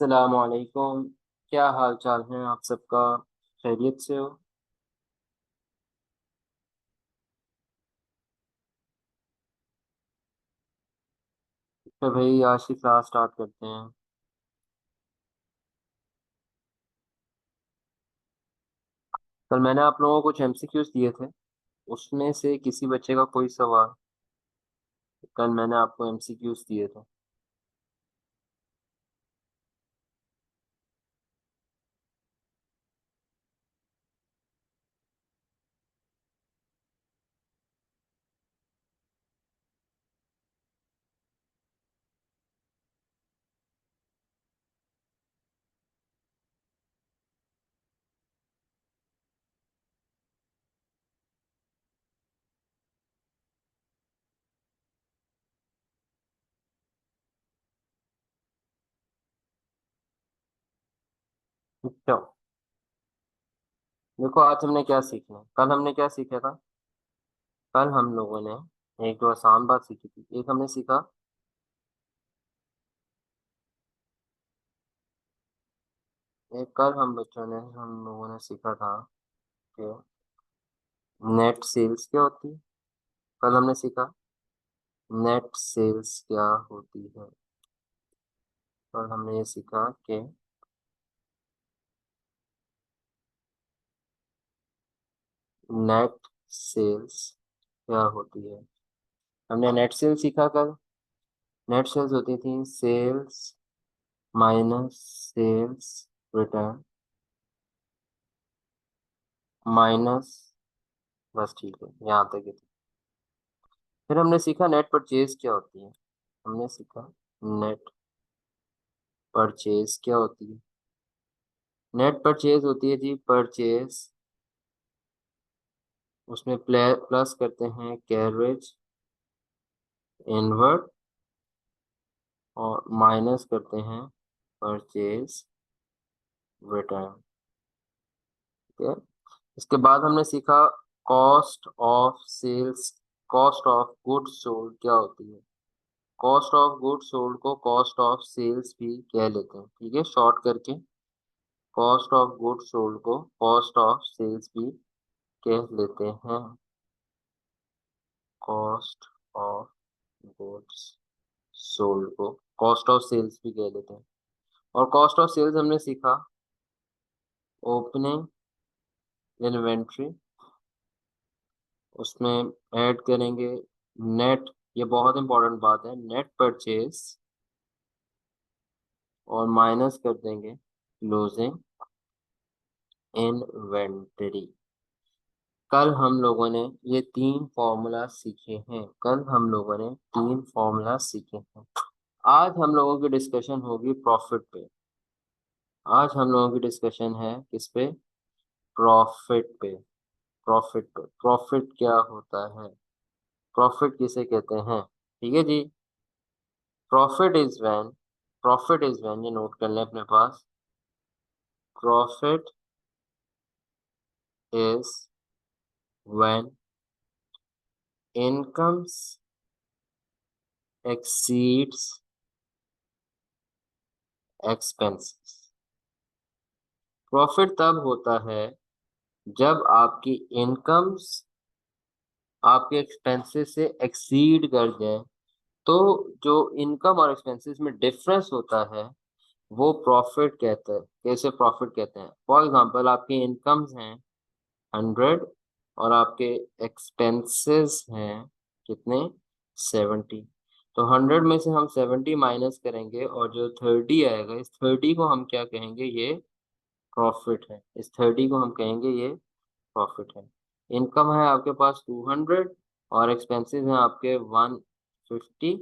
अस्सलामुअलैकुम। क्या हाल चाल है आप सबका? खैरियत से हो? तो भाई आज की क्लास स्टार्ट करते हैं। कल मैंने आप लोगों को कुछ एमसीक्यूज दिए थे, उसमें से किसी बच्चे का कोई सवाल? कल मैंने आपको एमसीक्यूज दिए थे। तो देखो, आज हमने क्या सीखना है। कल हमने क्या सीखा था? कल हम लोगों ने एक दो आसान बात सीखी थी। एक हमने सीखा, एक कल हम लोगों ने सीखा था कि नेट सेल्स क्या होती है। कल हमने सीखा नेट सेल्स क्या होती है। कल हमने ये सीखा कि नेट सेल्स क्या होती है। हमने नेट सेल्स सीखा कल। नेट सेल्स होती थी sales minus sales return minus, बस ठीक है, यहाँ तक ही थी। फिर हमने सीखा नेट परचेज क्या होती है। हमने सीखा नेट परचेज क्या होती है। नेट परचेज होती है जी परचेज, उसमें प्लस करते हैं कैरेज इनवर्ड और माइनस करते हैं परचेज रिटर्न। ठीक है। इसके बाद हमने सीखा cost of sales, cost of goods sold क्या होती है। कॉस्ट ऑफ गुड्स सोल्ड को कॉस्ट ऑफ सेल्स भी कह लेते हैं, ठीक है, शॉर्ट करके। कॉस्ट ऑफ गुड्स सोल्ड को कॉस्ट ऑफ सेल्स भी कह लेते हैं। कॉस्ट ऑफ गुड्स सोल्ड को कॉस्ट ऑफ सेल्स भी कह लेते हैं। और कॉस्ट ऑफ सेल्स हमने सीखा ओपनिंग इन्वेंट्री, उसमें ऐड करेंगे नेट, ये बहुत इंपॉर्टेंट बात है, नेट परचेज और माइनस कर देंगे क्लोजिंग इन्वेंटरी। कल हम लोगों ने ये तीन फॉर्मूला सीखे हैं। कल हम लोगों ने तीन फॉर्मूला सीखे हैं। आज हम लोगों की डिस्कशन होगी प्रॉफिट पे। आज हम लोगों की डिस्कशन है किस पे? प्रॉफिट पे। प्रॉफिट पे, प्रॉफिट क्या होता है, प्रॉफिट किसे कहते हैं। ठीक है जी। Profit is when, profit is when, ये नोट कर लें अपने पास। Profit is when incomes exceeds expenses। Profit तब होता है जब आपकी इनकम्स आपके एक्सपेंसेस से एक्सीड कर जाए। तो जो इनकम और एक्सपेंसेस में डिफरेंस होता है वो प्रॉफिट कहते हैं। कैसे प्रॉफिट कहते हैं? फॉर एग्जांपल आपकी इनकम्स हैं 100 और आपके एक्सपेंसेस हैं कितने? 70। तो 100 में से हम 70 माइनस करेंगे और जो 30 आएगा, इस 30 को हम क्या कहेंगे? ये प्रॉफिट है। इस 30 को हम कहेंगे ये प्रॉफिट है। इनकम है आपके पास 200 और एक्सपेंसेस हैं आपके 150।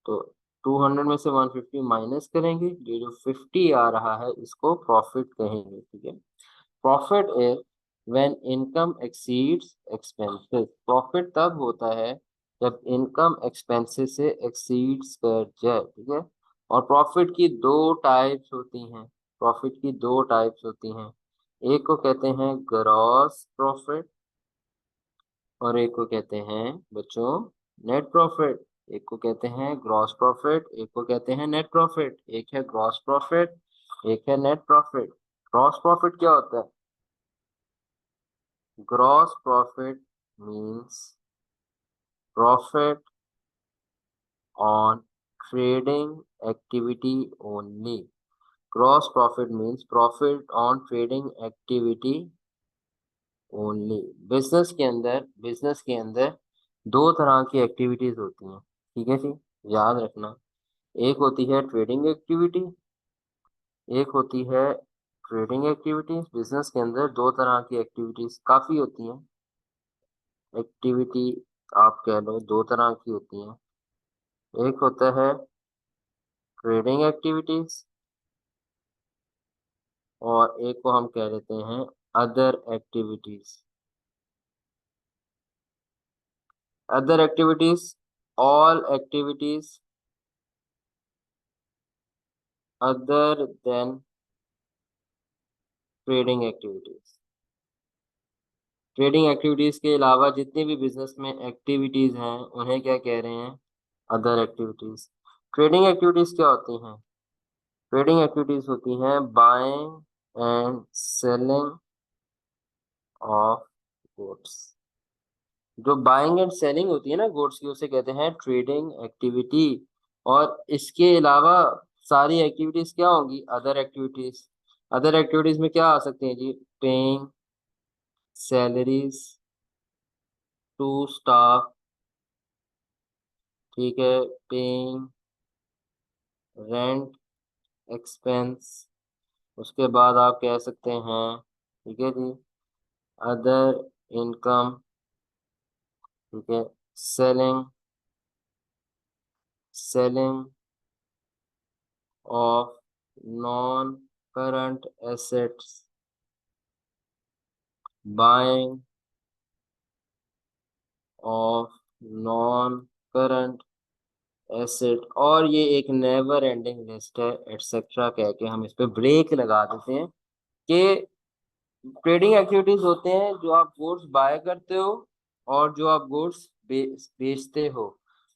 तो 200 में से 150 माइनस करेंगे, ये जो 50 आ रहा है इसको प्रॉफिट कहेंगे। ठीक है। Profit is when income exceeds expenses. Profit तब होता है जब इनकम एक्सपेंसेस से एक्सीड्स कर जाए। ठीक है। और प्रॉफिट की दो टाइप्स होती हैं। प्रॉफिट की दो टाइप्स होती हैं। एक को कहते हैं ग्रॉस प्रॉफिट और एक को कहते हैं बच्चों नेट प्रॉफिट। एक को कहते हैं ग्रॉस प्रॉफिट, एक को कहते हैं नेट प्रॉफिट। एक है ग्रॉस प्रॉफिट, एक है नेट प्रॉफिट। ग्रॉस प्रॉफिट क्या होता है? Gross profit means profit on trading activity only. Gross profit means profit on trading activity only. Business के अंदर दो तरह की एक्टिविटीज होती हैं, ठीक है जी, याद रखना। एक होती है ट्रेडिंग एक्टिविटी, एक होती है ट्रेडिंग एक्टिविटीज। बिजनेस के अंदर दो तरह की एक्टिविटीज काफी होती हैं। एक्टिविटी आप कह लो दो तरह की होती हैं। एक होता है ट्रेडिंग एक्टिविटीज और एक को हम कह लेते हैं other activities. Other activities, all activities other than trading activities. Trading activities के अलावा जितनी भी बिजनेस में एक्टिविटीज हैं उन्हें क्या कह रहे हैं? Other activities. ट्रेडिंग एक्टिविटीज क्या होती हैं? ट्रेडिंग एक्टिविटीज होती हैं buying and selling of goods. जो बाइंग एंड सेलिंग होती है ना गुड्स की, उसे कहते हैं ट्रेडिंग एक्टिविटी। और इसके अलावा सारी एक्टिविटीज क्या होंगी? Other activities. अदर एक्टिविटीज में क्या आ सकती हैं जी? पेइंग सैलरीज टू स्टाफ, ठीक है, पेइंग रेंट एक्सपेंस। उसके बाद आप कह सकते हैं, ठीक है जी, अदर इनकम, ठीक है, selling selling of non current assets, buying of non current asset. और ये एक नेवर एंडिंग लिस्ट है, एटसेट्रा कह के हम इस पे ब्रेक लगा देते हैं कि ट्रेडिंग एक्टिविटीज होते हैं जो आप गुड्स बाय करते हो और जो आप गुड्स बेचते हो।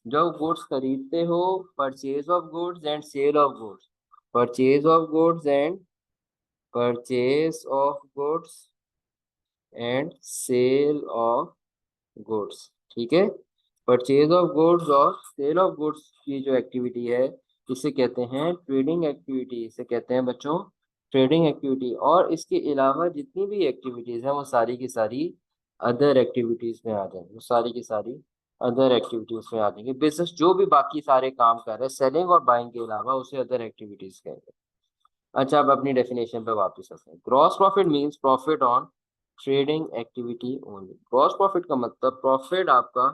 जो गुड्स खरीदते हो, purchase of goods and sale of goods. Purchase of goods and purchase of goods and sale of goods, ठीक है। परचेज ऑफ गुड्स और सेल ऑफ गुड्स की जो एक्टिविटी है इसे कहते हैं ट्रेडिंग एक्टिविटी। इसे कहते हैं बच्चों ट्रेडिंग एक्टिविटी। और इसके अलावा जितनी भी एक्टिविटीज हैं वो सारी की सारी अदर एक्टिविटीज में आ जाएंगी। वो सारी की सारी अदर एक्टिविटीज में आ जाएंगे। बिजनेस जो भी बाकी सारे काम कर रहे हैं सेलिंग और बाइंग के अलावा उसे अदर एक्टिविटीज कहेंगे। अच्छा, अब अपनी डेफिनेशन पे वापस आते हैं। Gross profit means profit on trading activity only. Gross profit का मतलब प्रॉफिट आपका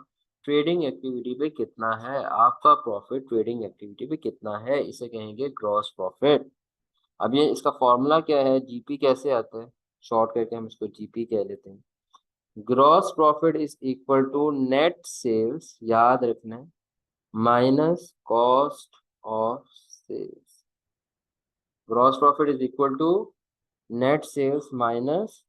ट्रेडिंग एक्टिविटी पे कितना है। आपका प्रॉफिट ट्रेडिंग एक्टिविटी पे कितना है, इसे कहेंगे ग्रॉस प्रॉफिट। अब ये इसका फॉर्मूला क्या है, जीपी कैसे आता है, शॉर्ट करके हम इसको जीपी कह लेते हैं। Gross profit is equal to net sales, याद रखना है, minus cost of sales. Gross profit is equal to net sales minus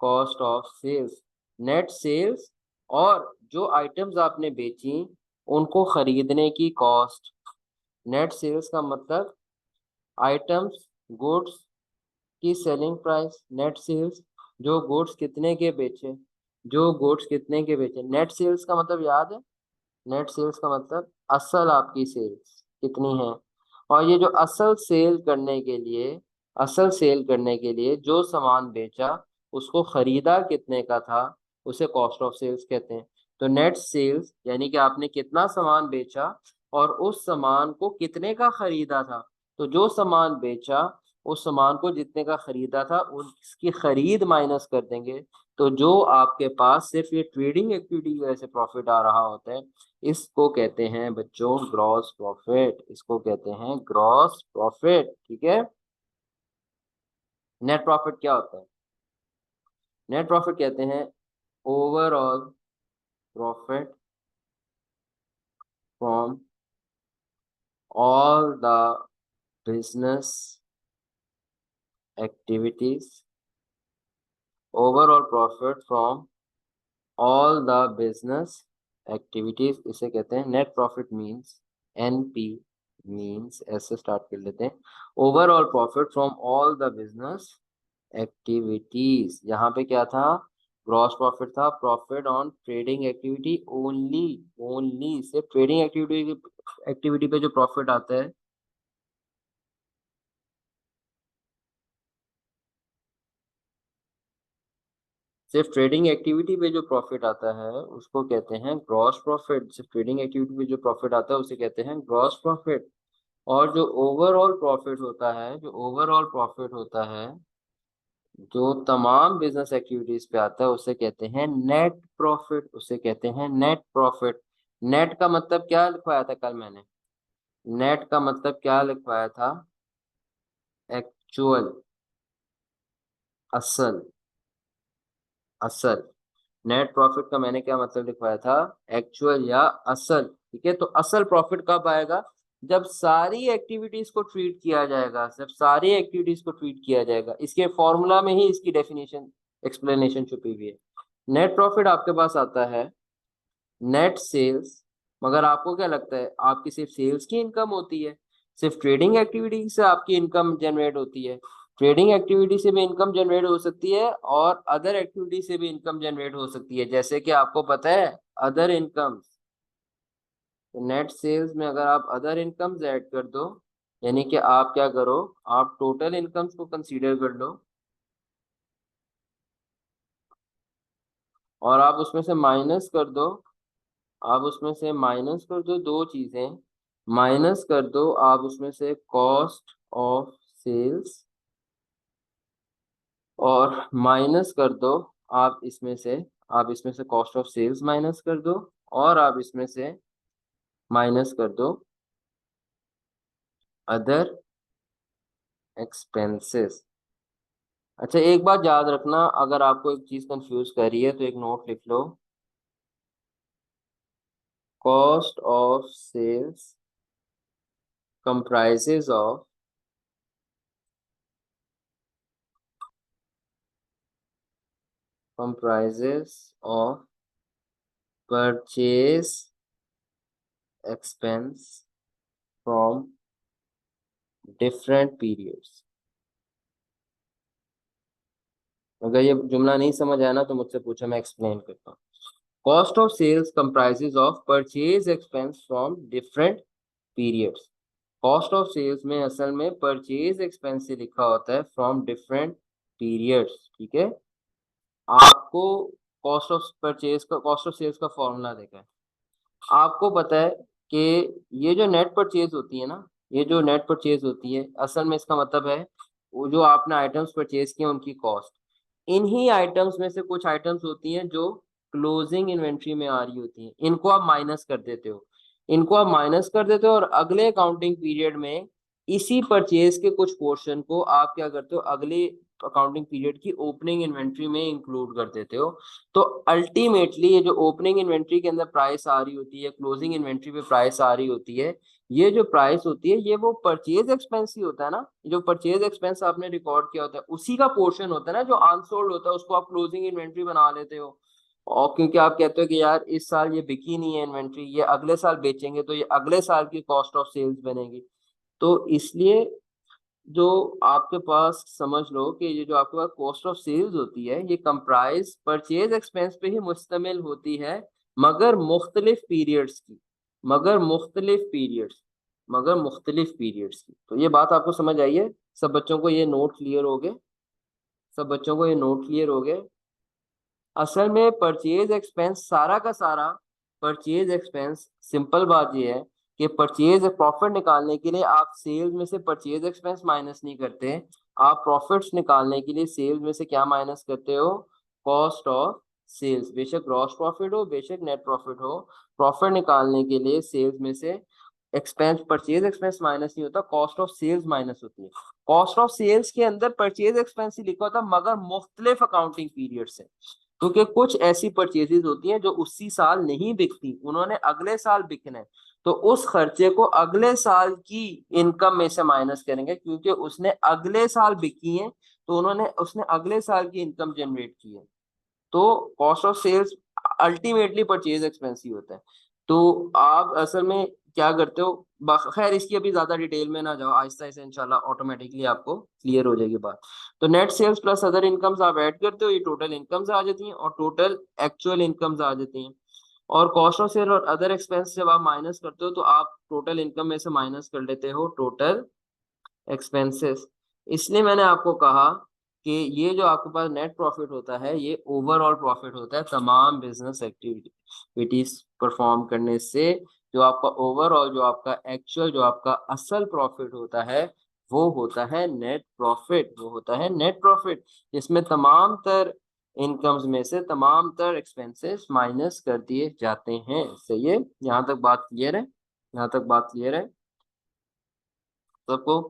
cost of sales. Net sales और जो आइटम्स आपने बेची उनको खरीदने की कॉस्ट। नेट सेल्स का मतलब आइटम्स गुड्स की सेलिंग प्राइस। नेट सेल्स जो गुड्स कितने के बेचे, जो गुड्स कितने के बेचे। नेट सेल्स का मतलब याद है, नेट सेल्स का मतलब असल आपकी सेल्स कितनी है। और ये जो असल सेल करने के लिए जो सामान बेचा उसको खरीदा कितने का था, उसे कॉस्ट ऑफ सेल्स कहते हैं। तो नेट सेल्स यानी कि आपने कितना सामान बेचा और उस सामान को कितने का खरीदा था। तो जो सामान बेचा उस सामान को जितने का खरीदा था उसकी खरीद माइनस कर देंगे। तो जो आपके पास सिर्फ ये ट्रेडिंग एक्टिविटी की वजह से प्रॉफिट आ रहा होता है इसको कहते हैं बच्चों ग्रॉस प्रॉफिट। इसको कहते हैं ग्रॉस प्रॉफिट, ठीक है। नेट प्रॉफिट क्या होता है? नेट प्रॉफिट कहते हैं overall profit from all the business activities. Overall profit from all the business activities, इसे कहते हैं net profit means NP. Means ऐसे स्टार्ट कर लेते हैं, overall profit from all the business activities. यहाँ पे क्या था, ग्रॉस प्रॉफिट था, profit on trading activity only, only सिर्फ ट्रेडिंग एक्टिविटी, एक्टिविटी पे जो प्रॉफिट आता है, सिर्फ ट्रेडिंग एक्टिविटी पे जो प्रॉफिट आता है उसको कहते हैं ग्रॉस प्रॉफिट। सिर्फ ट्रेडिंग एक्टिविटी पे जो प्रॉफिट आता है उसे कहते हैं ग्रॉस प्रॉफिट। और जो ओवरऑल प्रॉफिट होता है, जो ओवरऑल प्रॉफिट होता है जो तमाम बिजनेस एक्टिविटीज पे आता है उसे कहते हैं नेट प्रॉफिट, उसे कहते हैं नेट प्रॉफिट। नेट का मतलब क्या लिखवाया था कल मैंने, नेट का मतलब क्या लिखवाया था, एक्चुअल, असल, असल। नेट प्रॉफिट का मैंने क्या मतलब लिखवाया था, एक्चुअल या असल। ठीक है, तो असल प्रॉफिट कब आएगा, जब सारी एक्टिविटीज को ट्रीट किया जाएगा, जब सारी एक्टिविटीज को ट्रीट किया जाएगा। इसके फॉर्मूला में ही इसकी डेफिनेशन, एक्सप्लेनेशन छुपी हुई है। नेट प्रॉफिट आपके पास आता है नेट सेल्स, मगर आपको क्या लगता है आपकी सिर्फ सेल्स की इनकम होती है, सिर्फ ट्रेडिंग एक्टिविटी से आपकी इनकम जनरेट होती है? ट्रेडिंग एक्टिविटी से भी इनकम जनरेट हो सकती है और अदर एक्टिविटी से भी इनकम जनरेट हो सकती है, जैसे कि आपको पता है अदर इनकम्स। तो नेट सेल्स में अगर आप अदर इनकम्स ऐड कर दो, यानी कि आप क्या करो, आप टोटल इनकम्स को कंसीडर कर लो और आप उसमें से माइनस कर दो, आप उसमें से माइनस कर दो दो चीजें, माइनस कर दो आप उसमें से कॉस्ट ऑफ सेल्स, और माइनस कर दो आप इसमें से, आप इसमें से कॉस्ट ऑफ सेल्स माइनस कर दो, और आप इसमें से माइनस कर दो अदर एक्सपेंसेस। अच्छा एक बात याद रखना, अगर आपको एक चीज कंफ्यूज कर रही है तो एक नोट लिख लो, cost of sales comprises of, comprises of purchase expense from different periods। अगर ये जुमला नहीं समझ आया ना तो मुझसे पूछो, मैं एक्सप्लेन करता हूँ। Cost of sales comprises of purchase expense from different periods. Cost of sales में असल में परचेज एक्सपेंस से लिखा होता है फ्रॉम डिफरेंट पीरियड्स। ठीक है, आपको कॉस्ट ऑफ परचेज का, कॉस्ट ऑफ सेल्स का फॉर्मूला देखा है, आपको पता है कि ये जो नेट परचेज होती है ना, ये जो नेट परचेज होती है असल में इसका मतलब है वो जो आपने आइटम्स परचेज किए उनकी कॉस्ट। इन्हीं आइटम्स में से कुछ आइटम्स होती हैं जो क्लोजिंग इन्वेंट्री में आ रही होती हैं, इनको आप माइनस कर देते हो, इनको आप माइनस कर देते हो और अगले अकाउंटिंग पीरियड में इसी परचेज के कुछ पोर्शन को आप क्या करते हो, अगले अकाउंटिंग पीरियड की ओपनिंग इन्वेंट्री में इंक्लूड कर देते हो। तो अल्टीमेटली ये जो ओपनिंग इन्वेंट्री के अंदर प्राइस आ रही होती है, क्लोजिंग इन्वेंट्री पे प्राइस आ रही होती है, ये जो प्राइस होती है ये वो परचेज एक्सपेंस ही होता है ना, जो परचेज एक्सपेंस आपने रिकॉर्ड किया होता है उसी का पोर्शन होता है ना, जो अनसोल्ड होता है उसको आप क्लोजिंग इन्वेंट्री बना लेते हो। और क्योंकि आप कहते हो कि यार इस साल ये बिकी नहीं है इन्वेंट्री, ये अगले साल बेचेंगे तो ये अगले साल की कॉस्ट ऑफ सेल्स बनेगी। तो इसलिए जो आपके पास समझ लो कि ये जो आपके पास कॉस्ट ऑफ सेल्स होती है ये कंप्राइज परचेज एक्सपेंस पे ही मुश्तमिल होती है, मगर मुख्तलिफ पीरियड्स की, मगर मुख्तलिफ पीरियड्स, मगर मुख्तलिफ पीरियड्स की। तो ये बात आपको समझ आई है? सब बच्चों को ये नोट क्लियर हो गए? सब बच्चों को ये नोट क्लियर हो गए? असल में परचेज एक्सपेंस सारा का सारा, परचेज एक्सपेंस, सिंपल बात ये है कि परचेज प्रॉफिट निकालने के लिए आप सेल्स में से परचेज एक्सपेंस माइनस नहीं करते, आप प्रॉफिट्स निकालने के लिए सेल्स में से क्या माइनस करते हो, कॉस्ट ऑफ सेल्स। बेशक ग्रॉस प्रॉफिट हो बेशक नेट प्रॉफिट हो, प्रॉफिट निकालने के लिए सेल्स में से एक्सपेंस, परचेज एक्सपेंस माइनस नहीं होता, कॉस्ट ऑफ सेल्स माइनस होती है। कॉस्ट ऑफ सेल्स के अंदर परचेज एक्सपेंस ही लिखा होता मगर मुख्तलिफ अकाउंटिंग पीरियड से, क्योंकि कुछ ऐसी परचेजेस होती हैं जो उसी साल नहीं बिकती, उन्होंने अगले साल बिकना है, तो उस खर्चे को अगले साल की इनकम में से माइनस करेंगे, क्योंकि उसने अगले साल बिकी है तो उन्होंने, उसने अगले साल की इनकम जनरेट की है। तो cost of sales ultimately purchase expense ही होता है। तो आप असल में क्या करते हो, खैर इसकी अभी ज्यादा डिटेल में ना जाओ, आहिस्ता आहिस्ता इंशाल्लाह ऑटोमेटिकली आपको क्लियर हो जाएगी बात। तो net sales plus other incomes आप ऐड करते हो, ये टोटल इनकम्स आ जाती हैं और टोटल एक्चुअल इनकम्स आ जाती हैं। और कॉस्ट ऑफ सेल और अदर एक्सपेंस जब आप माइनस करते हो तो आप टोटल इनकम में से माइनस कर लेते हो टोटल एक्सपेंसेस। इसलिए मैंने आपको कहा कि ये जो आपके पास नेट प्रॉफिट होता है ये ओवरऑल प्रॉफिट होता है तमाम बिजनेस एक्टिविटीज परफॉर्म करने से। जो आपका ओवरऑल, जो आपका एक्चुअल, जो आपका असल प्रॉफिट होता है वो होता है नेट प्रॉफिट, वो होता है नेट प्रॉफिट, जिसमें तमाम तर इनकम्स में से तमाम तर एक्सपेंसेस माइनस कर दिए जाते हैं। सही है, यहाँ तक बात क्लियर है? यहाँ तक बात क्लियर है सबको?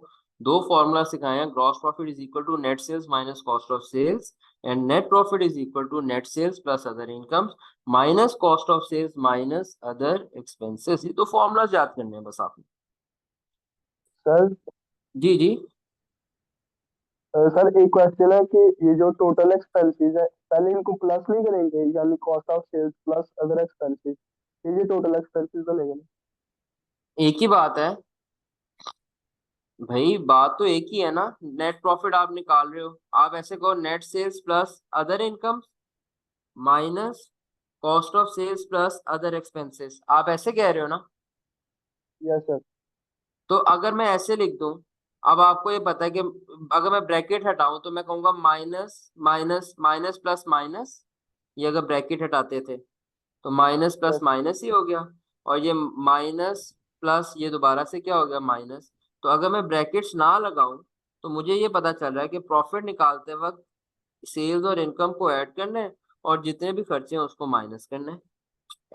दो फॉर्मूला सिखाए हैं, gross profit is equal to net sales minus cost of sales, and net profit is equal to net sales plus other incomes minus cost of sales minus other expenses. ये तो formula याद करने हैं बस आपने। Sir जी जी। Sir एक क्वेश्चन है कि ये जो टोटल एक्सपेंसेस है, पहले इनको प्लस नहीं करेंगे, यानी cost of sales plus other expenses, ये टोटल एक्सपेंसेस बनेगा ना? एक ही बात है भाई, बात तो एक ही है ना। नेट प्रॉफिट आप निकाल रहे हो, आप ऐसे कहो net sales plus other income minus cost of sales plus other expenses, आप ऐसे कह रहे हो ना? Yes sir. तो अगर मैं ऐसे लिख दूं, अब आपको ये पता है कि अगर मैं ब्रैकेट हटाऊं तो मैं कहूंगा minus minus minus plus minus, ये अगर ब्रैकेट हटाते थे तो माइनस प्लस यस माइनस ही हो गया, और ये माइनस प्लस ये दोबारा से क्या हो गया, माइनस। तो अगर मैं ब्रैकेट्स ना लगाऊं तो मुझे ये पता चल रहा है कि प्रॉफिट निकालते वक्त सेल्स और इनकम को ऐड करना है और जितने भी खर्चे हैं उसको माइनस करना है।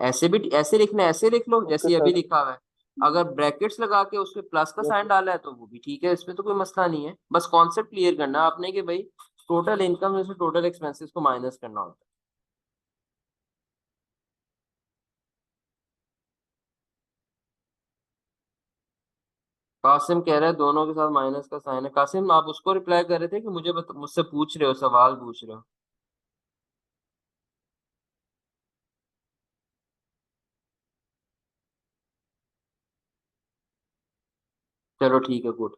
ऐसे भी ऐसे लिखना है, ऐसे लिख लो जैसे ओके ये अभी सर। लिखा हुआ है। अगर ब्रैकेट्स लगा के उसमें प्लस का यस साइन सर। डाला है तो वो भी ठीक है, इसमें तो कोई मसला नहीं है। बस कॉन्सेप्ट क्लियर करना है आपने कि भाई टोटल इनकम में से टोटल एक्सपेंसेस को माइनस करना होता है। कासिम कह रहा है दोनों के साथ माइनस का साइन है। कासिम आप उसको रिप्लाई कर रहे थे कि मुझसे पूछ रहे हो, सवाल पूछ रहे हो? चलो ठीक है, गुड।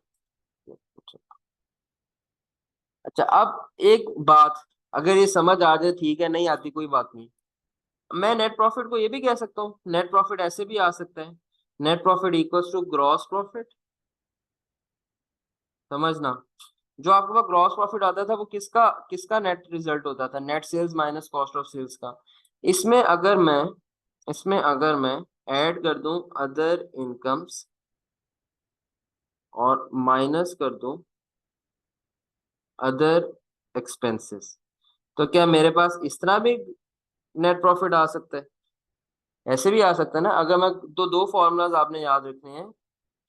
अच्छा, अब एक बात, अगर ये समझ आ जाए ठीक है, नहीं आती कोई बात नहीं। मैं नेट प्रॉफिट को ये भी कह सकता हूँ, नेट प्रॉफिट ऐसे भी आ सकता है, net profit equals to gross profit. समझना, जो आपके पास ग्रॉस प्रॉफिट आता था वो किसका किसका नेट रिजल्ट होता था, net sales minus cost of sales का। इसमें अगर मैं इसमें अगर मैं ऐड कर दूं अदर इनकम्स और माइनस कर दूं अदर एक्सपेंसेस, तो क्या मेरे पास इस तरह भी नेट प्रॉफिट आ सकता है? ऐसे भी आ सकता है ना। अगर मैं तो दो फॉर्मूलाज आपने याद रखने हैं,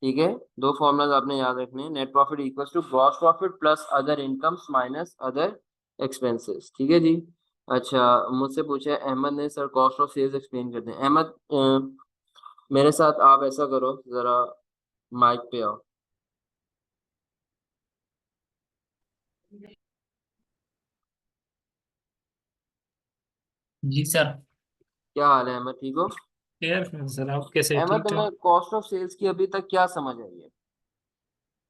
ठीक है? दो फॉर्मूलाज आपने याद रखने हैं, net profit equals to gross profit plus other incomes minus other expenses, ठीक है जी। अच्छा, मुझसे पूछा है अहमद ने, sir cost of sales explain कर दें। अहमद, मेरे साथ आप ऐसा करो, जरा माइक पे आओ। जी सर। क्या हाल है अहमद, ठीक हो? यार सर आप कैसे, अहमद, ठीक तुम्हें ठाक? कॉस्ट ऑफ सेल्स की अभी तक क्या समझ आई है?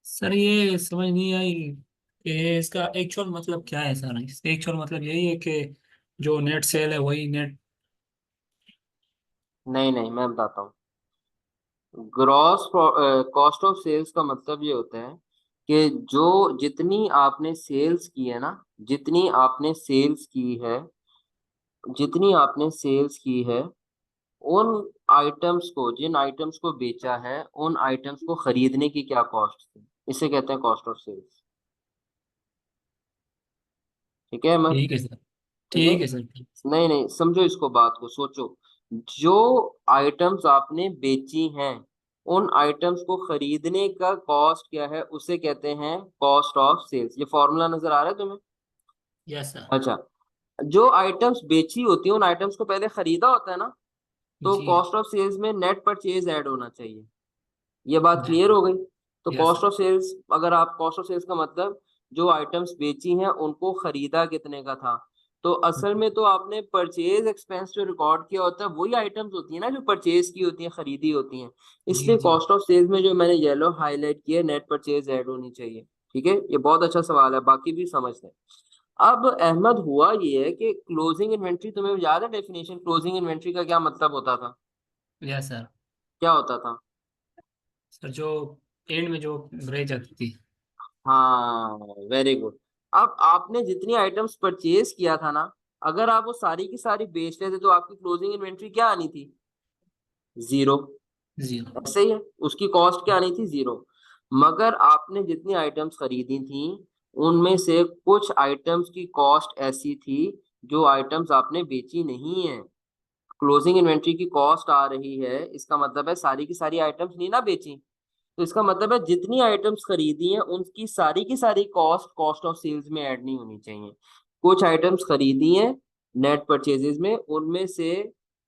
सर ये समझ नहीं आई कि इसका एक्चुअल मतलब क्या है सर। इसका एक्चुअल मतलब यही है कि जो नेट सेल है वही नेट। नहीं नहीं, मैं बताता हूँ। ग्रॉस कॉस्ट ऑफ सेल्स का मतलब ये होता है कि जो जितनी आपने सेल्स की है ना, जितनी आपने सेल्स की है, जितनी आपने सेल्स की है, उन आइटम्स को, जिन आइटम्स को बेचा है, उन आइटम्स को खरीदने की क्या कॉस्ट थी, इसे कहते हैं कॉस्ट ऑफ सेल्स। ठीक है मैं, ठीक है सर। ठीक है? ठीक है सर। नहीं नहीं, समझो इसको, बात को सोचो। जो आइटम्स आपने बेची हैं, उन आइटम्स को खरीदने का कॉस्ट क्या है उसे कहते हैं कॉस्ट ऑफ सेल्स। ये फॉर्मूला नजर आ रहा है तुम्हें? Yes sir. अच्छा, जो आइटम्स बेची होती है उन आइटम्स को पहले खरीदा होता है ना, तो जी। कॉस्ट ऑफ सेल्स में नेट परचेज ऐड होना चाहिए। ये बात जी। क्लियर हो गई? तो yes cost sir. Of sales, अगर आप कॉस्ट ऑफ सेल्स का मतलब जो आइटम्स बेची हैं उनको खरीदा कितने का था, तो असल में तो आपने परचेज एक्सपेंस जो रिकॉर्ड किया होता है वही आइटम्स होती है ना जो परचेज की होती है, खरीदी होती हैं। जी इसलिए जी। कॉस्ट ऑफ सेल्स में जो मैंने येलो हाईलाइट किया नेट परचेज ऐड होनी चाहिए। ठीक है, ये बहुत अच्छा सवाल है, बाकी भी समझ लें। अब अहमद हुआ ये है कि क्लोजिंग इन्वेंट्री, तुम्हें याद है डेफिनेशन क्लोजिंग इन्वेंट्री का क्या मतलब होता था? Yes sir. क्या होता था? सर जो एंड में जो रह जाती थी। हाँ, वेरी गुड। अब आपने जितनी आइटम्स परचेज किया था ना, अगर आप वो सारी की सारी बेच लेते तो आपकी क्लोजिंग इन्वेंट्री क्या आनी थी? जीरो। जी। ऐसे ही है, उसकी कॉस्ट क्या आनी थी? जीरो। मगर आपने जितनी आइटम्स खरीदी थी उनमें से कुछ आइटम्स की कॉस्ट ऐसी थी जो आइटम्स आपने बेची नहीं है। क्लोजिंग इन्वेंट्री की कॉस्ट आ रही है, इसका मतलब है सारी की सारी आइटम्स नहीं ना बेची। तो इसका मतलब है जितनी आइटम्स खरीदी हैं उनकी सारी की सारी कॉस्ट कॉस्ट ऑफ सेल्स में ऐड नहीं होनी चाहिए। कुछ आइटम्स खरीदी हैं नेट परचेजेस में, उनमें से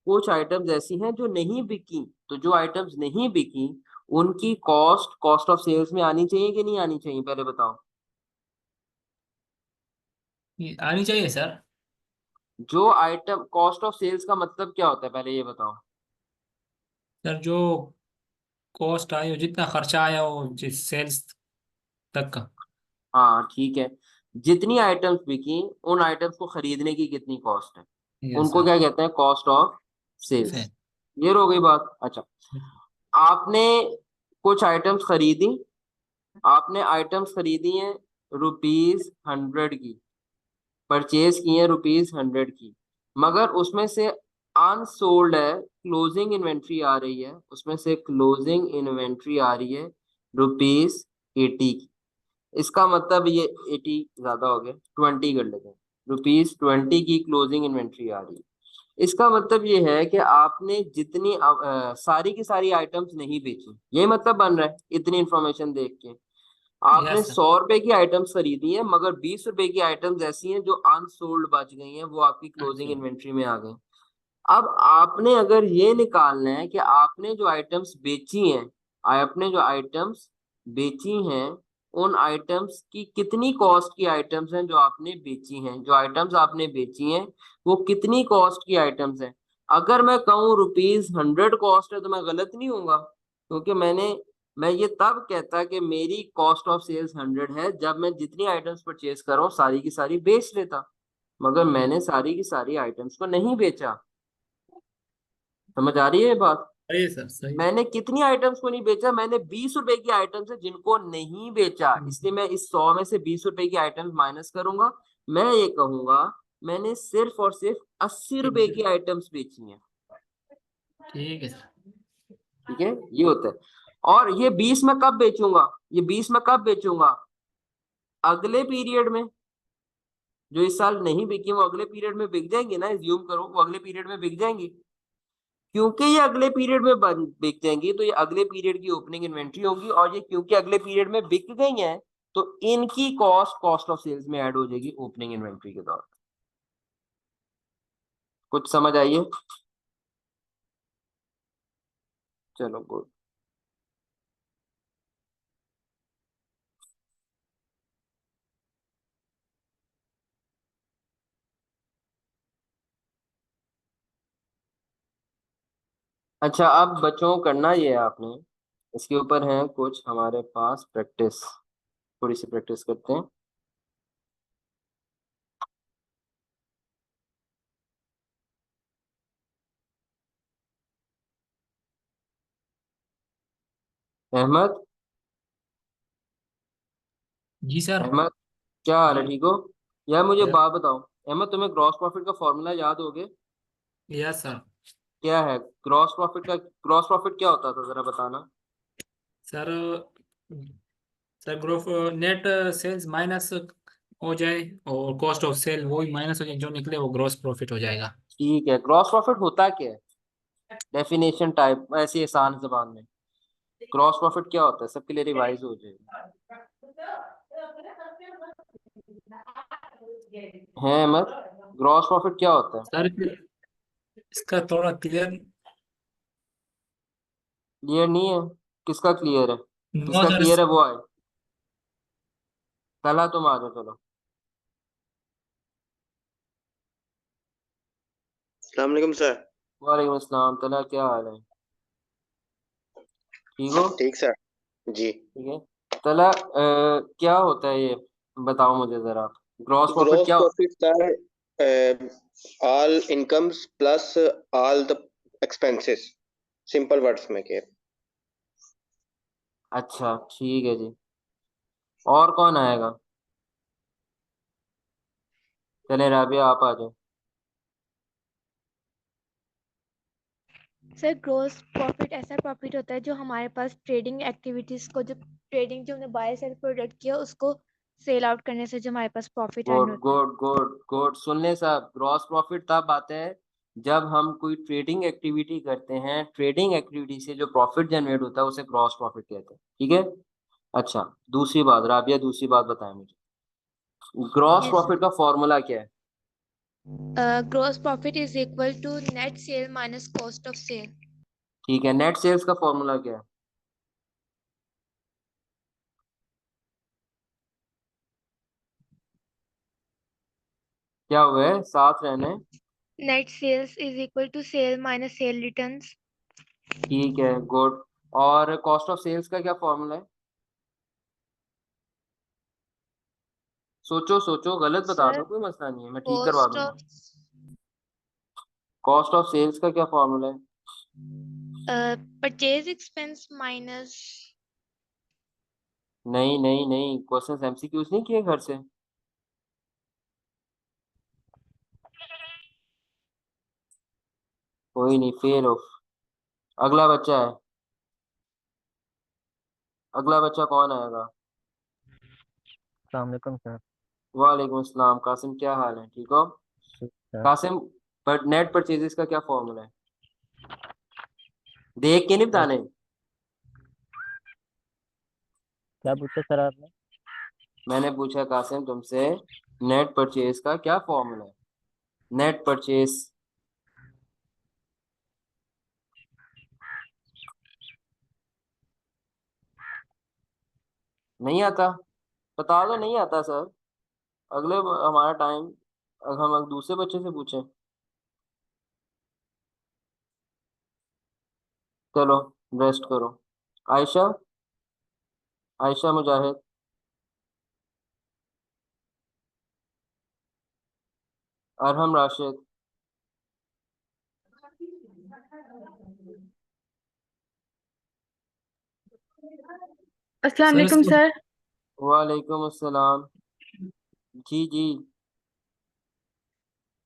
कुछ आइटम्स ऐसी हैं जो नहीं बिकी। तो जो आइटम्स नहीं बिकी उनकी कॉस्ट कॉस्ट ऑफ सेल्स में आनी चाहिए कि नहीं आनी चाहिए, पहले बताओ। ये आनी चाहिए सर। जो आइटम कॉस्ट ऑफ सेल्स का मतलब क्या होता है, पहले ये बताओ। सर जो कॉस्ट आई हो, जितना खर्चा आया हो जिस सेल्स तक का। हाँ ठीक है, जितनी आइटम्स बिकी उन आइटम्स को खरीदने की कितनी कॉस्ट है, यस उनको सर। क्या कहते हैं? कॉस्ट ऑफ से। सेल्स। क्लियर हो गई बात? अच्छा, आपने कुछ आइटम्स खरीदी, आपने आइटम्स खरीदी हैं ₹100 की, परचेज की है ₹100 की, मगर उसमें से अनसोल्ड है, क्लोजिंग इन्वेंट्री आ रही है, उसमें से क्लोजिंग इन्वेंट्री आ रही है ₹80 की। इसका मतलब ये 80 ज्यादा हो गया, 20 कर लेते हैं। ₹20 की क्लोजिंग इन्वेंट्री आ रही है। इसका मतलब ये है कि आपने जितनी सारी की सारी आइटम्स नहीं बेची, ये मतलब बन रहा है इतनी इंफॉर्मेशन देख के। आपने यस सर। ₹100 की आइटम्स खरीदी है मगर ₹20 की आइटम्स ऐसी हैं जो अनसोल्ड बच गई हैं, वो आपकी क्लोजिंग अच्छा। इन्वेंट्री में आ गई। अब आपने अगर ये निकालना है कि आपने जो आइटम्स बेची हैं, आपने जो आइटम्स बेची हैं उन आइटम्स की कितनी कॉस्ट की आइटम्स हैं जो आपने बेची हैं, जो आइटम्स आपने बेची हैं वो कितनी कॉस्ट की आइटम्स हैं। अगर मैं कहूँ ₹100 कॉस्ट है तो मैं गलत नहीं होऊंगा, क्योंकि मैं ये तब कहता कि मेरी कॉस्ट ऑफ सेल्स 100 है जब मैं जितनी आइटम्स परचेज कर रहा हूँ सारी की सारी बेच लेता, मगर मैंने सारी की सारी आइटम्स को नहीं बेचा। समझ आ रही है ये बात? सही है सर, सही है। मैंने कितनी आइटम्स को नहीं बेचा? मैंने ₹20 की आइटम्स है जिनको नहीं बेचा, इसलिए मैं इस 100 में से ₹20 की आइटम्स माइनस करूंगा। मैं ये कहूंगा मैंने सिर्फ और सिर्फ ₹80 की आइटम्स बेची हैं। ठीक है सर। ठीक है, ये होता है। और ये 20 में कब बेचूंगा? ये 20 में कब बेचूंगा? अगले पीरियड में। जो इस साल नहीं बिकी वो अगले पीरियड में बिक जाएंगी ना, एज्यूम करो वो अगले पीरियड में बिक जाएंगी। क्योंकि ये अगले पीरियड में बिक जाएंगी तो ये अगले पीरियड की ओपनिंग इन्वेंट्री होगी, और ये क्योंकि अगले पीरियड में बिक गई हैं तो इनकी कॉस्ट कॉस्ट ऑफ सेल्स में ऐड हो जाएगी ओपनिंग इन्वेंट्री के तौर पर। कुछ समझ आइए? चलो गुड। अच्छा, अब बच्चों को करना ये है आपने, इसके ऊपर है कुछ हमारे पास प्रैक्टिस, थोड़ी सी प्रैक्टिस करते हैं। अहमद, जी सर। अहमद, क्या हाल है? जी। ठीक हो? यार मुझे यस। बात बताओ, अहमद तुम्हें ग्रॉस प्रॉफिट का फॉर्मूला याद हो गया? Yes sir. क्या है ग्रॉस प्रॉफिट का? ग्रॉस प्रॉफिट क्या होता था जरा बताना। Sir sir growth net sales minus हो जाए और कॉस्ट ऑफ सेल वो ही माइनस हो जाए, जो निकले वो ग्रॉस प्रॉफिट हो जाएगा। ठीक है, ग्रॉस प्रॉफिट होता क्या है? डेफिनेशन टाइप ऐसी आसान जबान में, ग्रॉस प्रॉफिट क्या होता है सबके लिए रिवाइज हो जाएगा। है अहमद, ग्रॉस प्रॉफिट क्या होता है? सर इसका थोड़ा क्लियर। क्लियर नहीं है? किसका क्लियर है? नो जिसका सर। क्लियर है वो आए। कल तुम आ जाओ चलो। अस्सलाम वालेकुम सर। वालेकुम अस्सलाम। तला क्या हाल है? ठीक हो? ठीक सर। जी। ठीक है। तला क्या होता है ये, बताओ मुझे जरा। ग्रॉस प्रॉफिट ग्रॉस क्या? Profit sir, all incomes plus all the expenses, simple words में कह। अच्छा ठीक है जी। और कौन आएगा? चले राबिया आप आ जाओ। सर ग्रोस प्रॉफिट ऐसा प्रॉफिट होता है जो हमारे पास ट्रेडिंग एक्टिविटीज को, जो ट्रेडिंग जो हमने बाय सेल प्रोडक्ट किया उसको सेल आउट करने से जो हमारे पास प्रॉफिट अर्न गुड होता है। गुड गुड गुड, सुन ले साहब। ग्रॉस प्रॉफिट तब आता है जब हम कोई ट्रेडिंग एक्टिविटी करते हैं, ट्रेडिंग एक्टिविटी से जो प्रॉफिट जनरेट होता है उसे ग्रॉस प्रॉफिट कहते हैं। ठीक है। अच्छा, दूसरी बात राबिया, दूसरी बात बताएं मुझे, ग्रॉस यस प्रॉफिट का फॉर्मूला क्या है? Sir, gross profit is equal to net sale minus cost of sale. ठीक है, नेट सेल्स का फॉर्मूला क्या है? क्या हुआ है, साथ रहने। Net sales is equal to sale minus sale returns. ठीक है, गुड। और कॉस्ट ऑफ सेल्स का क्या फॉर्मूला है? सोचो सोचो, गलत बता सर दो, कोई मसला नहीं है, मैं ठीक करवा कॉस्ट दूंगा। ऑफ कॉस्ट ऑफ सेल्स का क्या फॉर्मूला है? Purchase expense minus. नहीं नहीं नहीं, क्वेश्चन एमसीक्यूज नहीं किए घर से? कोई नहीं, फेल हो। अगला बच्चा है। अगला बच्चा कौन आएगा? अस्सलाम वालेकुम सर। वालेकुम अस्सलाम। कासिम क्या हाल है, ठीक हो? ठीक सर। कासिम, पर नेट परचेजेस का क्या फॉर्मूला है? देख के नहीं सर बताने। क्या पूछा सर आपने? मैंने पूछा कासिम तुमसे, नेट परचेज का क्या फॉर्मूला है? Net purchase. नहीं आता? बता दो नहीं आता सर। हमारा टाइम, हम दूसरे बच्चे से पूछें। चलो, रेस्ट करो। आयशा, आयशा मुजाहिद। अरहम राशिद। अस्सलाम सर वालेकुम इसको सर। वालेकुम अस्सलाम। जी जी।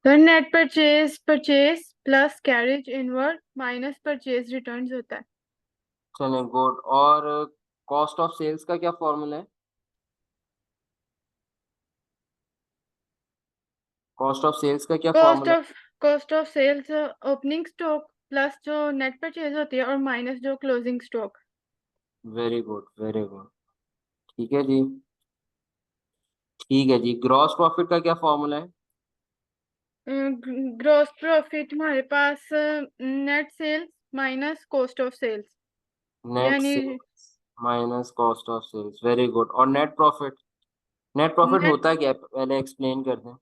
Sir net purchase purchase plus carriage inward minus purchase returns होता है। चलें, गुड। और कॉस्ट ऑफ सेल्स का क्या फॉर्मूला है? कॉस्ट ऑफ सेल्स का क्या cost formula of cost of sales opening stock plus जो नेट परचेज होती है और माइनस जो क्लोजिंग स्टॉक। है? Very good very good. ठीक है जी। ठीक है जी, ग्रॉस प्रॉफिट का क्या फॉर्मूला है? ग्रॉस प्रॉफिट हमारे पास net sales minus cost of sales, net यानी sales minus cost of sales, very good. और net profit? Net profit net होता है क्या, पहले एक्सप्लेन कर दें।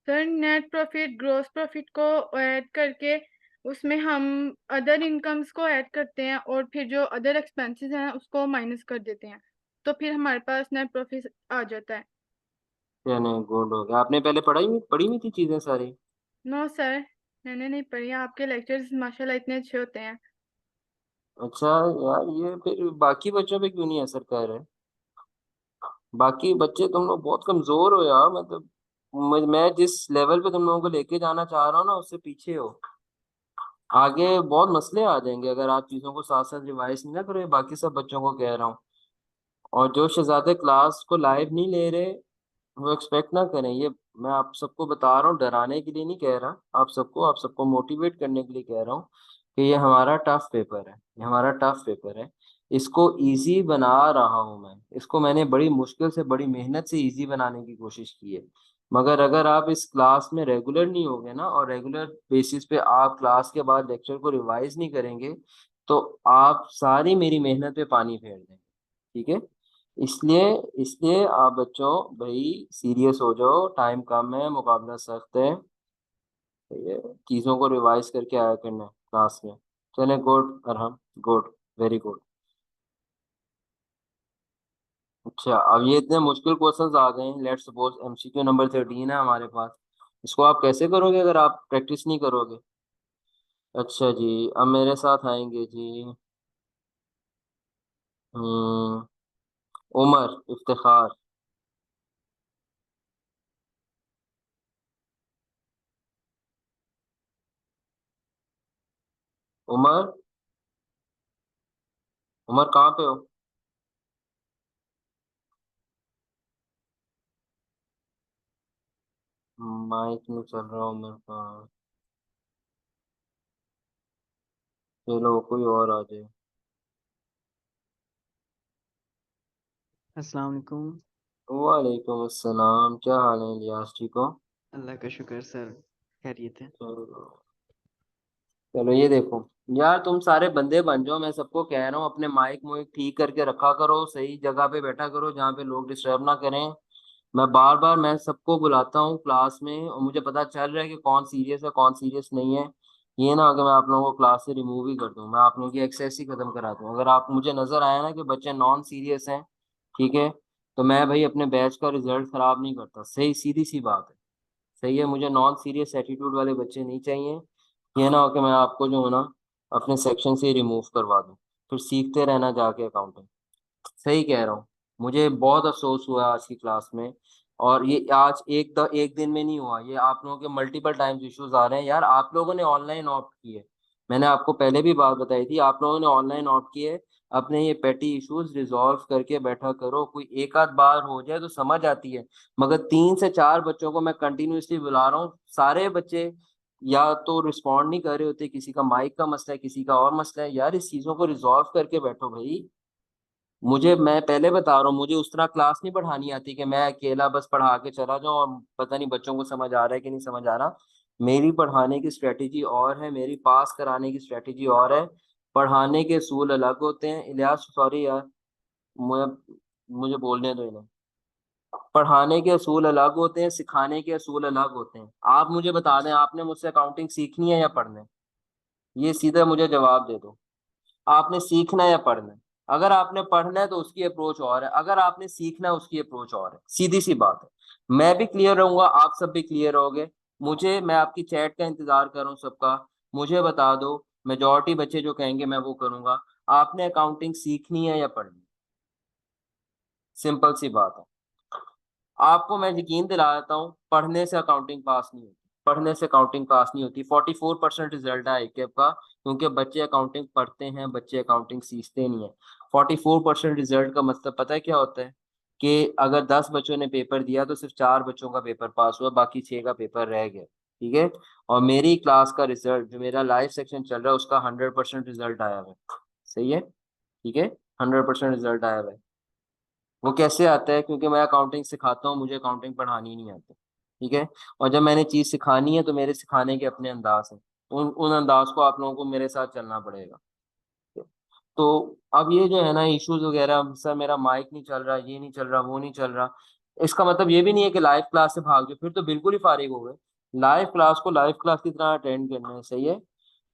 Sir net profit gross profit को ऐड करके उसमें हम अदर इनकम्स को ऐड करते हैं और फिर जो अदर एक्सपेंसेस हैं उसको माइनस कर देते हैं, तो फिर हमारे पास नेट प्रॉफिट आ जाता है। चलिए, गुड हो गया। आपने पहले पढ़ी हुई थी चीजें सारी? नो सर, मैंने नहीं पढ़ी। आपके लेक्चर्स माशाल्लाह इतने अच्छे होते हैं। अच्छा यार, ये फिर बाकी बच्चों पे क्यों नहीं असर कर रहे? बाकी बच्चे, तुम लोग बहुत कमजोर हो यार, मतलब मैं जिस लेवल पे तुम लोगों को लेके जाना चाह रहा हूँ ना, उससे पीछे हो। आगे बहुत मसले आ जाएंगे अगर आप चीजों को साथ साथ रिवाइज नहीं ना करोगे। बाकी सब बच्चों को कह रहा हूँ। और जो शहजादे क्लास को लाइव नहीं ले रहे, वो एक्सपेक्ट ना करें ये। मैं आप सबको बता रहा हूँ, डराने के लिए नहीं कह रहा। आप सबको मोटिवेट करने के लिए कह रहा हूँ कि ये हमारा टफ पेपर है, ये हमारा टफ पेपर है। इसको इजी बना रहा हूँ मैं, इसको मैंने बड़ी मुश्किल से, बड़ी मेहनत से इजी बनाने की कोशिश की है। मगर अगर आप इस क्लास में रेगुलर नहीं होगे ना, और रेगुलर बेसिस पे आप क्लास के बाद लेक्चर को रिवाइज नहीं करेंगे, तो आप सारी मेरी मेहनत पे पानी फेर देंगे। ठीक है। इसलिए इसलिए आप बच्चों, भाई सीरियस हो जाओ, टाइम कम है, मुकाबला सख्त है। ये चीज़ों को रिवाइज करके आया करना है क्लास में। चले, good Arham, good, very good. अच्छा, अब ये इतने मुश्किल क्वेश्चंस आ गए हैं। लेट्स सपोज एमसीक्यू नंबर 13 है हमारे पास। इसको आप कैसे करोगे अगर आप प्रैक्टिस नहीं करोगे? अच्छा जी, अब मेरे साथ आएंगे जी। हम्म, उमर इफ्तिखार। उमर, उमर कहाँ पे हो? माइक नहीं चल रहा उमर का। चलो कोई और आ जाए। अस्सलाम वालेकुम। वालेकुम अस्सलाम, क्या हाल है इलियास, ठीक हो? अल्लाह का शुक्र सर, खैरियत है। चलो, चलो ये देखो। यार तुम सारे बंदे बन जाओ, मैं सबको कह रहा हूँ अपने माइक मुइक ठीक करके रखा करो, सही जगह पे बैठा करो जहाँ पे लोग डिस्टर्ब ना करें। मैं बार बार मैं सबको बुलाता हूँ क्लास में और मुझे पता चल रहा है कि कौन सीरियस है कौन सीरियस नहीं है। ये ना, अगर मैं आप लोगों को क्लास से रिमूव ही कर दूँ, मैं आप लोगों की एक्सेस ही खत्म करा दूँ, अगर आप मुझे नजर आया ना कि बच्चे नॉन सीरियस हैं, ठीक है, तो मैं भाई अपने बैच का रिजल्ट खराब नहीं करता, सही सीधी सी बात है। सही है, मुझे नॉन सीरियस एटीट्यूड वाले बच्चे नहीं चाहिए। ये ना हो कि मैं आपको जो है ना अपने सेक्शन से ही रिमूव करवा दूँ, फिर सीखते रहना जाके अकाउंटिंग। सही कह रहा हूँ। मुझे बहुत अफसोस हुआ आज की क्लास में। और ये आज एक दिन में नहीं हुआ, ये आप लोगों के मल्टीपल टाइम्स इश्यूज आ रहे हैं यार। आप लोगों ने ऑनलाइन ऑप्ट किए, मैंने आपको पहले भी बात बताई थी, आप लोगों ने ऑनलाइन ऑप्ट किए। अपने ये पेटी इश्यूज रिजॉल्व करके बैठा करो, कोई एक आध बार हो जाए तो समझ आती है। मगर 3 से 4 बच्चों को मैं कंटिन्यूअसली बुला रहा हूँ, सारे बच्चे या तो रिस्पॉन्ड नहीं कर रहे होते, किसी का माइक का मसला है, किसी का और मसला है। यार इस चीजों को रिजॉल्व करके बैठो भाई। मैं पहले बता रहा हूँ, मुझे उस तरह क्लास नहीं पढ़ानी आती कि मैं अकेला बस पढ़ा के चला जाऊँ और पता नहीं बच्चों को समझ आ रहा है कि नहीं समझ आ रहा। मेरी पढ़ाने की स्ट्रेटेजी और है, मेरी पास कराने की स्ट्रेटेजी और है। पढ़ाने के असूल अलग होते हैं इलियास, सॉरी यार, मुझे मुझे बोलने दो इन्हें। पढ़ाने के असूल अलग होते हैं, सिखाने के असूल अलग होते हैं। आप मुझे बता दें, आपने मुझसे अकाउंटिंग सीखनी है या पढ़ना है? ये सीधा मुझे जवाब दे दो। आपने सीखना है या पढ़ना है? अगर आपने पढ़ना है तो उसकी अप्रोच और है, अगर आपने सीखना है उसकी अप्रोच और है, सीधी सी बात है। मैं भी क्लियर रहूंगा, आप सब भी क्लियर रहोगे। मैं आपकी चैट का इंतजार कर रहा हूँ सबका। मुझे बता दो, मेजोरिटी बच्चे जो कहेंगे मैं वो करूंगा। आपने अकाउंटिंग सीखनी है या पढ़नी? सिंपल सी बात है। आपको मैं यकीन दिला देता हूँ, पढ़ने से अकाउंटिंग पास नहीं होती, पढ़ने से अकाउंटिंग पास नहीं होती। 44% रिजल्ट है ICAP का, क्योंकि बच्चे अकाउंटिंग पढ़ते हैं, बच्चे अकाउंटिंग सीखते नहीं है। 44% रिजल्ट का मतलब पता है क्या होता है? कि अगर 10 बच्चों ने पेपर दिया तो सिर्फ 4 बच्चों का पेपर पास हुआ, बाकी 6 का पेपर रह गया। ठीक है। और मेरी क्लास का रिजल्ट, जो मेरा लाइव सेक्शन चल रहा है, उसका 100% रिजल्ट आया हुआ है। सही है, ठीक है, 100% रिजल्ट आया हुआ है। वो कैसे आता है? क्योंकि मैं अकाउंटिंग सिखाता हूँ, मुझे अकाउंटिंग पढ़ानी नहीं आती। ठीक है। और जब मैंने चीज सिखानी है तो मेरे सिखाने के अपने अंदाज हैं, उन उन अंदाज को आप लोगों को मेरे साथ चलना पड़ेगा। तो अब ये जो है ना इश्यूज वगैरह, सर मेरा माइक नहीं चल रहा, ये नहीं चल रहा, वो नहीं चल रहा, इसका मतलब ये भी नहीं है कि लाइव क्लास से भाग जाओ, फिर तो बिल्कुल ही फारिग हो गए। लाइव क्लास को लाइव क्लास की तरह अटेंड करना है, सही है।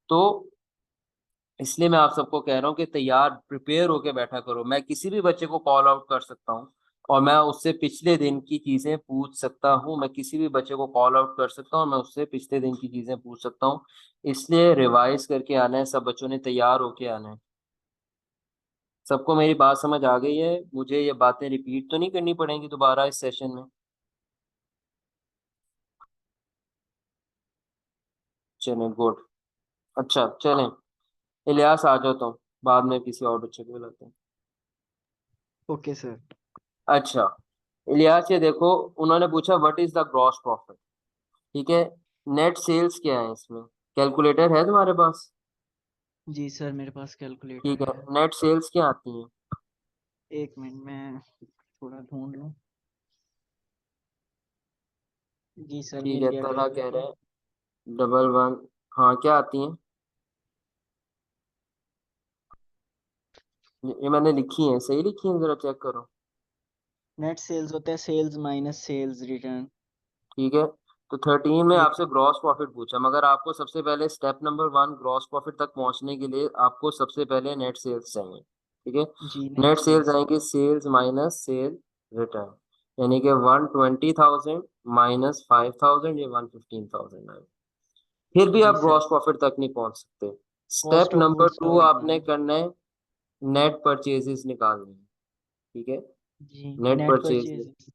तो इसलिए मैं आप सबको कह रहा हूँ कि तैयार प्रिपेयर होके बैठा करो। मैं किसी भी बच्चे को कॉल आउट कर सकता हूँ और मैं उससे पिछले दिन की चीजें पूछ सकता हूँ, मैं किसी भी बच्चे को कॉल आउट कर सकता हूँ, मैं उससे पिछले दिन की चीजें पूछ सकता हूँ। इसलिए रिवाइज करके आना है, सब बच्चों ने तैयार होके आना है। सबको मेरी बात समझ आ गई है? मुझे ये बातें रिपीट तो नहीं करनी पड़ेंगी दोबारा इस सेशन में? चलें, गुड। अच्छा चलें, इलियास आ जाओ तुम, बाद में किसी और बच्चे को बुलाते हैं। Okay sir. अच्छा, इलियास ये देखो, उन्होंने पूछा what is the gross profit. ठीक है। नेट सेल्स क्या है इसमें? कैलकुलेटर है तुम्हारे पास? जी सर, मेरे पास कैलकुलेटर ठीक है, है। नेट सेल्स क्या आती है? एक मिनट में थोड़ा ढूंढ लूँ। जी सर, ठीक मिल है, गया तला कह रहे कैलकुलेटर। हैं 11। हाँ, क्या आती है? ये मैंने लिखी है, सही लिखी है, जरा चेक करो। नेट सेल्स होता है सेल्स माइनस सेल्स रिटर्न। ठीक है, तो 13 में ये आपसे ग्रॉस प्रॉफिट पूछा, मगर आपको सबसे पहले स्टेप नंबर 1 ग्रॉस प्रॉफिट तक पहुंचने के लिए आपको सबसे पहले नेट सेल्स चाहिए, ठीक है। जी नेट नेट सेल्स सेल्स आएंगे सेल्स माइनस सेल रिटर्न, यानी कि 120,000 माइनस 5,000, ये 115,000 आएगा। फिर भी आप जी सर। ग्रॉस प्रॉफिट तक नहीं पहुंच सकते। Step cost of number goods 2 sold आपने करना है, नेट परचेजेस निकालनी है, ठीक है। जी net net purchase, purchase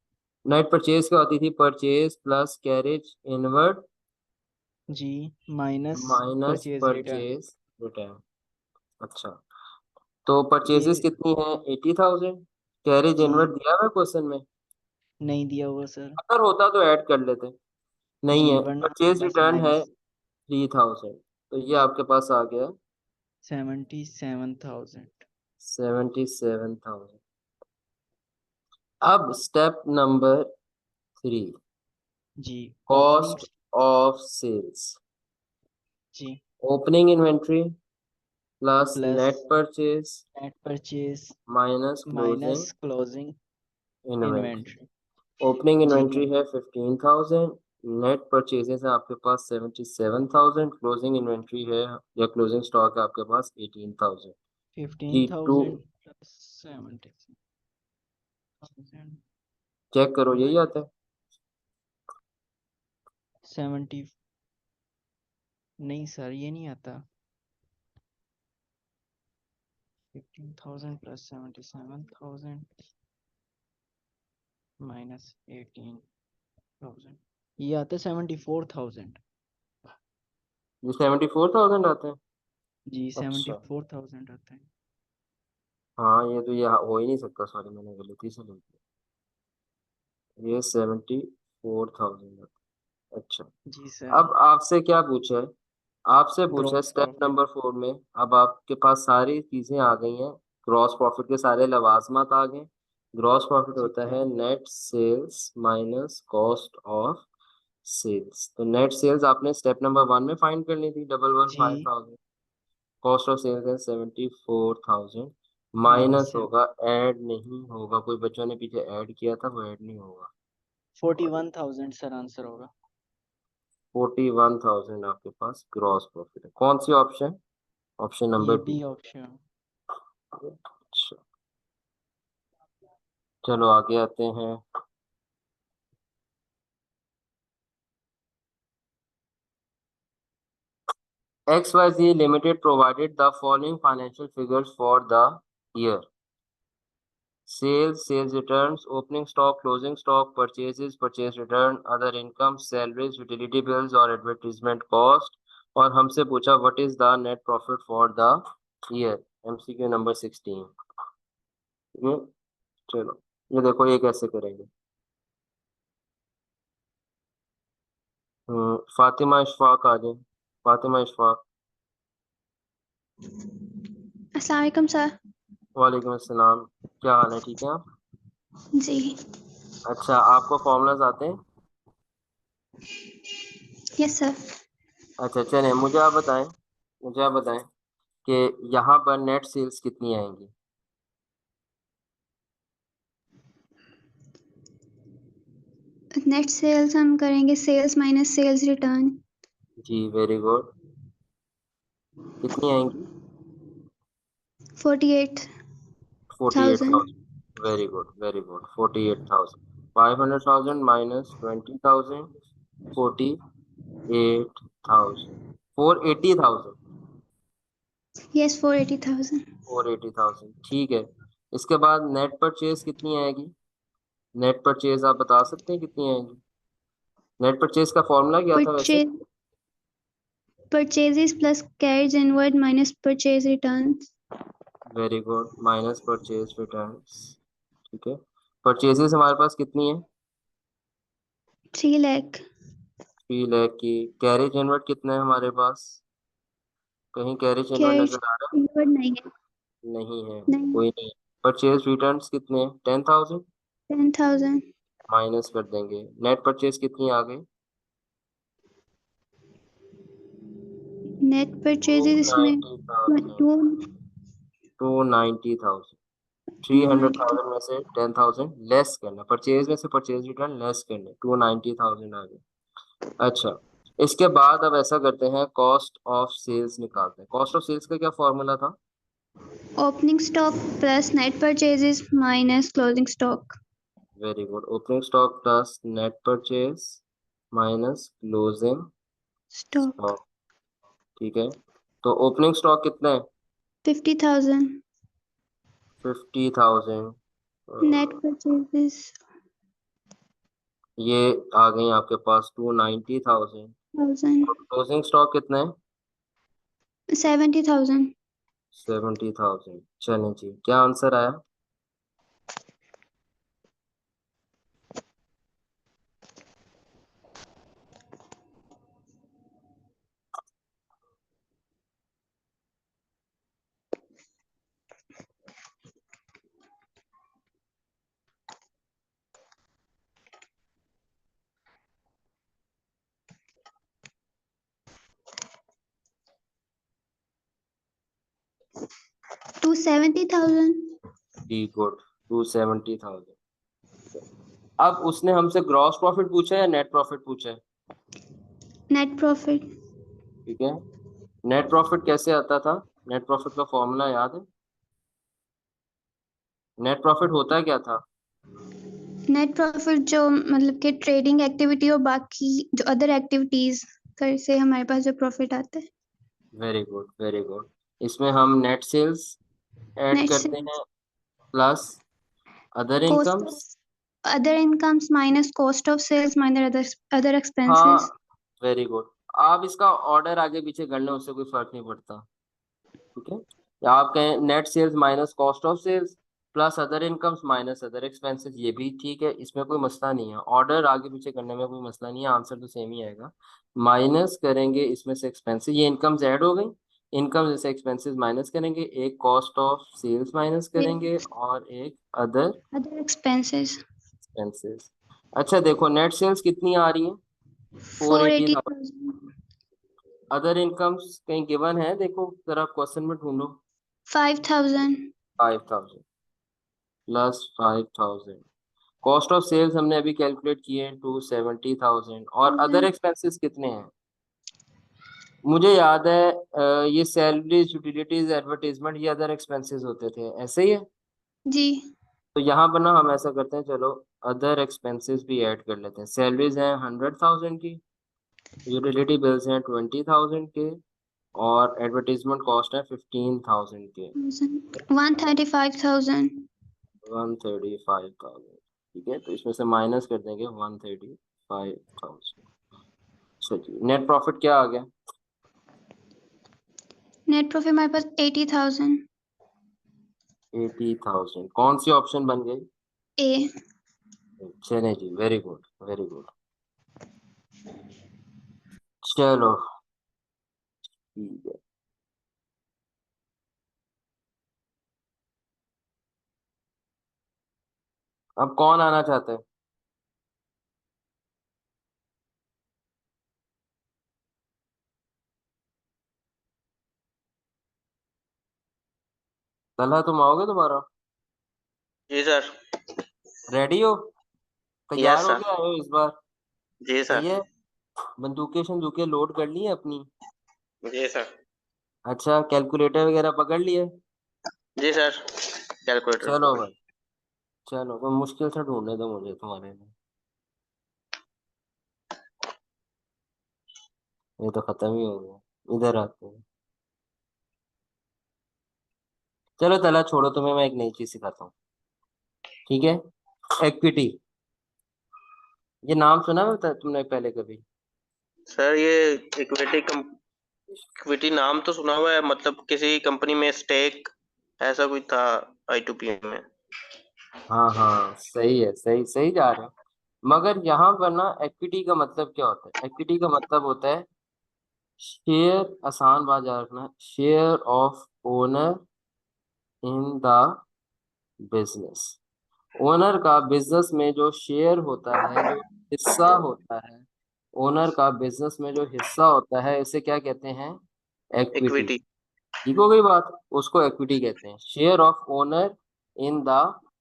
net purchase क्या होती थी, परचेज प्लस कैरेज इनवर्ड जी minus minus purchase return. Purchase return. अच्छा, तो परचेजेस ये कितनी है, 80,000। कैरेज जी इनवर्ड दिया हुआ क्वेश्चन में, नहीं दिया हुआ सर। अगर होता तो ऐड कर लेते, नहीं जी है। वरना परचेज बस रिटर्न है माइनस 3,000, तो ये आपके पास आ गया 77,000। 77,000। अब स्टेप नंबर 3, जी ओपनिंग कॉस्ट ऑफ सेल्स। जी opening inventory plus plus net purchase net purchase minus closing minus closing inventory. Inventory. Opening जी इन्वेंट्री है 15,000, नेट परचेजेस है आपके पास 77,000, क्लोजिंग इन्वेंट्री है या क्लोजिंग स्टॉक है आपके पास 18,000। जी टू 15,000 प्लस 70,000 चेक करो, यही आता है। 70 नहीं सर ये नहीं आता। 15,000 प्लस 77,000 माइनस 18,000 ये आता है 74,000। ये 74,000 आता है। जी अच्छा 74,000 आता है। हाँ, ये हो ही नहीं सकता, सॉरी मैंने गलती से लिख दिया, ये 74,000 आता है। अच्छा, जी सर। अब आपसे क्या पूछा है, आपसे पूछा है ग्रॉस स्टेप प्रॉफिट। नंबर 4 में, अब आपके पास सारी चीजें आ गई हैं, ग्रॉस प्रॉफिट के सारे लवाजमात आ गए। ग्रॉस प्रॉफिट जी होता सर। है net sales minus cost of sales. तो नेट सेल्स आपने स्टेप नंबर 1 में फाइंड करनी थी, 115,000। जी कॉस्ट ऑफ सेल्स है 74,000, माइनस माइनस होगा, ऐड नहीं होगा, कोई बच्चों ने पीछे ऐड किया था वो ऐड नहीं होगा। 41,000 सर आंसर होगा। 41,000 आपके पास ग्रॉस प्रॉफिट है। कौन सी ऑप्शन, ऑप्शन ये नंबर बी। B option. अच्छा, चलो आगे आते हैं। XYZ Limited provided the following financial figures for the year: sales, sales returns, opening stock, closing stock, purchases, purchase return, other income, salaries, utility bills और advertisement cost। और हमसे पूछा what is the net profit for the year, MCQ number 16। ये चलो, ये देखो ये कैसे करेंगे। फातिमा इशफाक आ जाए, फातिमा इशफाक। अस्सलाम वालेकुम सर। वालेकुम अस्सलाम, क्या हाल है, ठीक है आप? जी अच्छा, आपको फॉर्मूलाज आते हैं? Yes sir. अच्छा चलिए, मुझे आप बताएं कि यहाँ पर नेट सेल्स कितनी आएंगी। नेट सेल्स हम करेंगे सेल्स माइनस सेल्स रिटर्न। जी वेरी गुड, कितनी आएंगी? 48,000। 48,000। Very good very good, 48,000। 500,000 minus 20,000, 48,000, 480,000। Yes 480,000। 480,000 ठीक है। इसके बाद नेट परचेज कितनी आएगी? नेट परचेज आप बता सकते हैं कितनी आएगी? नेट परचेज का फॉर्मूला क्या था वैसे? Purchase purchases plus carriage inward minus purchase returns. Very good, minus purchase returns, ठीक है। परचेजेस हमारे पास कितनी है? 3 लाख। 3 लाख की। कैरेज इनवर्ड कितना है हमारे पास? कहीं कैरेज इनवर्ड कैरेज नजर आ रहा इनवर्ड नहीं है। है? नहीं है, नहीं। कोई नहीं। परचेज रिटर्न्स कितने हैं? 10,000। 10,000। माइनस कर देंगे, नेट परचेज कितनी आ गई? नेट परचेजेस इसमें 290,000। 290,000। 292। 300,000 में से 10,000 लेस करना, परचेज में से परचेज रिटर्न लेस करना, 290,000 आ गए। अच्छा, इसके बाद अब ऐसा करते हैं, कॉस्ट ऑफ सेल्स निकालते हैं। कॉस्ट ऑफ सेल्स का क्या फॉर्मूला था? Opening stock plus net purchases minus closing stock. Very good. Opening stock plus net purchase minus closing stock stock. ठीक है, तो ओपनिंग स्टॉक कितना है? 50,000। 50,000। नेट परचेजेस ये आ गई आपके पास 290,000। 1000। क्लोजिंग स्टॉक कितना है? 70,000। 70,000। चलें जी, क्या आंसर आया? टू 70,000। D good, 270,000। अब उसने हमसे ग्रॉस प्रॉफिट पूछा है या नेट प्रॉफिट पूछा है? Net profit. ठीक है, नेट प्रॉफिट कैसे आता था? नेट प्रॉफिट का फॉर्मूला याद है? नेट प्रॉफिट होता क्या था? नेट प्रॉफिट जो मतलब कि ट्रेडिंग एक्टिविटी और बाकी जो अदर एक्टिविटीज कर से हमारे पास जो प्रॉफिट आता है। Very good, very good. इसमें हम नेट सेल्स ऐड नेट करते हैं plus other cost incomes. Of other incomes minus cost of sales minus other हाँ, एक्सपेंसेस। Very good. आप इसका ऑर्डर आगे पीछे कर लें, उससे कोई फर्क नहीं पड़ता। ठीक है, या आप कहें net sales minus cost of sales plus other incomes minus other expenses, ये भी ठीक है, इसमें कोई मसला नहीं है। ऑर्डर आगे पीछे करने में कोई मसला नहीं है, आंसर तो सेम ही आएगा। माइनस करेंगे इसमें से एक्सपेंसेस, ये इनकम्स ऐड हो गई, इनकम जैसे एक्सपेंसेस माइनस करेंगे, एक कॉस्ट ऑफ सेल्स माइनस करेंगे और एक अदर अदर एक्सपेंसेस एक्सपेंसेस। अच्छा देखो, नेट सेल्स कितनी आ रही है? 480,000। 480,000। अदर इनकम्स कहीं गिवन है? देखो जरा क्वेश्चन में ढूंढो। 5,000। 5,000 प्लस 5,000। कॉस्ट ऑफ सेल्स हमने अभी कैलकुलेट किए 270,000। और अदर एक्सपेंसेस कितने हैं? मुझे याद है ये सैलरीज, यूटिलिटीज, एडवर्टीजमेंट, ये अदर एक्सपेंसेस होते थे, ऐसे ही है। जी। तो यहाँ पर ना हम ऐसा करते हैं, चलो अदर एक्सपेंसेस भी ऐड कर लेते हैं। सैलरीज हैं 100,000 की, यूटिलिटी बिल्स हैं 20,000 के, और एडवर्टीजमेंट कॉस्ट है 15,000 के। 135,000। 135,000। ठीक है, तो इसमें से माइनस कर देंगे 135,000। चलिए, नेट प्रॉफिट क्या आ गया? नेट प्रॉफिट हमारे पास 80,000। 80,000। कौन सी ऑप्शन बन गई? ए। चले जी, वेरी गुड, वेरी गुड। चलो ठीक है, अब कौन आना चाहता है? तलहा, तुम आओगे दोबारा? जी सर। रेडी हो? तैयार यस हो सर। गया हो इस बार? जी सही सर। है। बंदूकें शंदूकें लोड कर ली है अपनी? जी सर। अच्छा, कैलकुलेटर वगैरह पकड़ लिए? जी सर। कैलकुलेटर चलो पकड़। भाई, चलो तो मुश्किल से ढूंढने दो मुझे तुम्हारे लिए। ये तो खत्म ही हो गया, इधर आते हैं। चलो तला छोड़ो, तुम्हें मैं एक नई चीज सिखाता हूँ। ठीक है, इक्विटी। ये नाम सुना है तुमने पहले कभी? सर ये इक्विटी नाम तो सुना हुआ है, मतलब किसी कंपनी में स्टेक ऐसा कुछ था I2P में। हाँ हाँ, सही है, सही सही जा रहे हो। मगर यहाँ पर ना इक्विटी का मतलब क्या होता है? इक्विटी का मतलब होता है शेयर, आसान बात याद रखना, share of owner in the business. Owner का बिजनेस में जो शेयर होता है, जो हिस्सा होता है, ओनर का बिजनेस में जो हिस्सा होता है, उसे क्या कहते हैं? इक्विटी। इक्विटी। ठीक हो गई बात, उसको इक्विटी कहते हैं, share of owner in the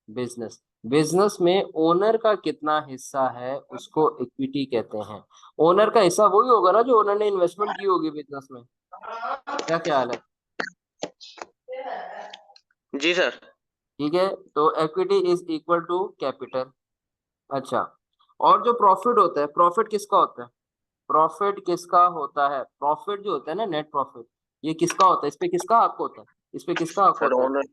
business. Business में ओनर का कितना हिस्सा है उसको इक्विटी कहते हैं। ओनर का हिस्सा वही होगा ना जो ओनर ने इन्वेस्टमेंट की होगी बिजनेस में। क्या ख्याल है? जी सर। ठीक है, तो equity is equal to capital. अच्छा, और जो प्रॉफिट होता है, प्रॉफिट किसका होता है? प्रॉफिट किसका होता है? प्रॉफिट जो होता है ना, नेट प्रॉफिट, ये किसका होता है? इस पे किसका हक होता है? इस पे किसका हक सर होता है? ओनर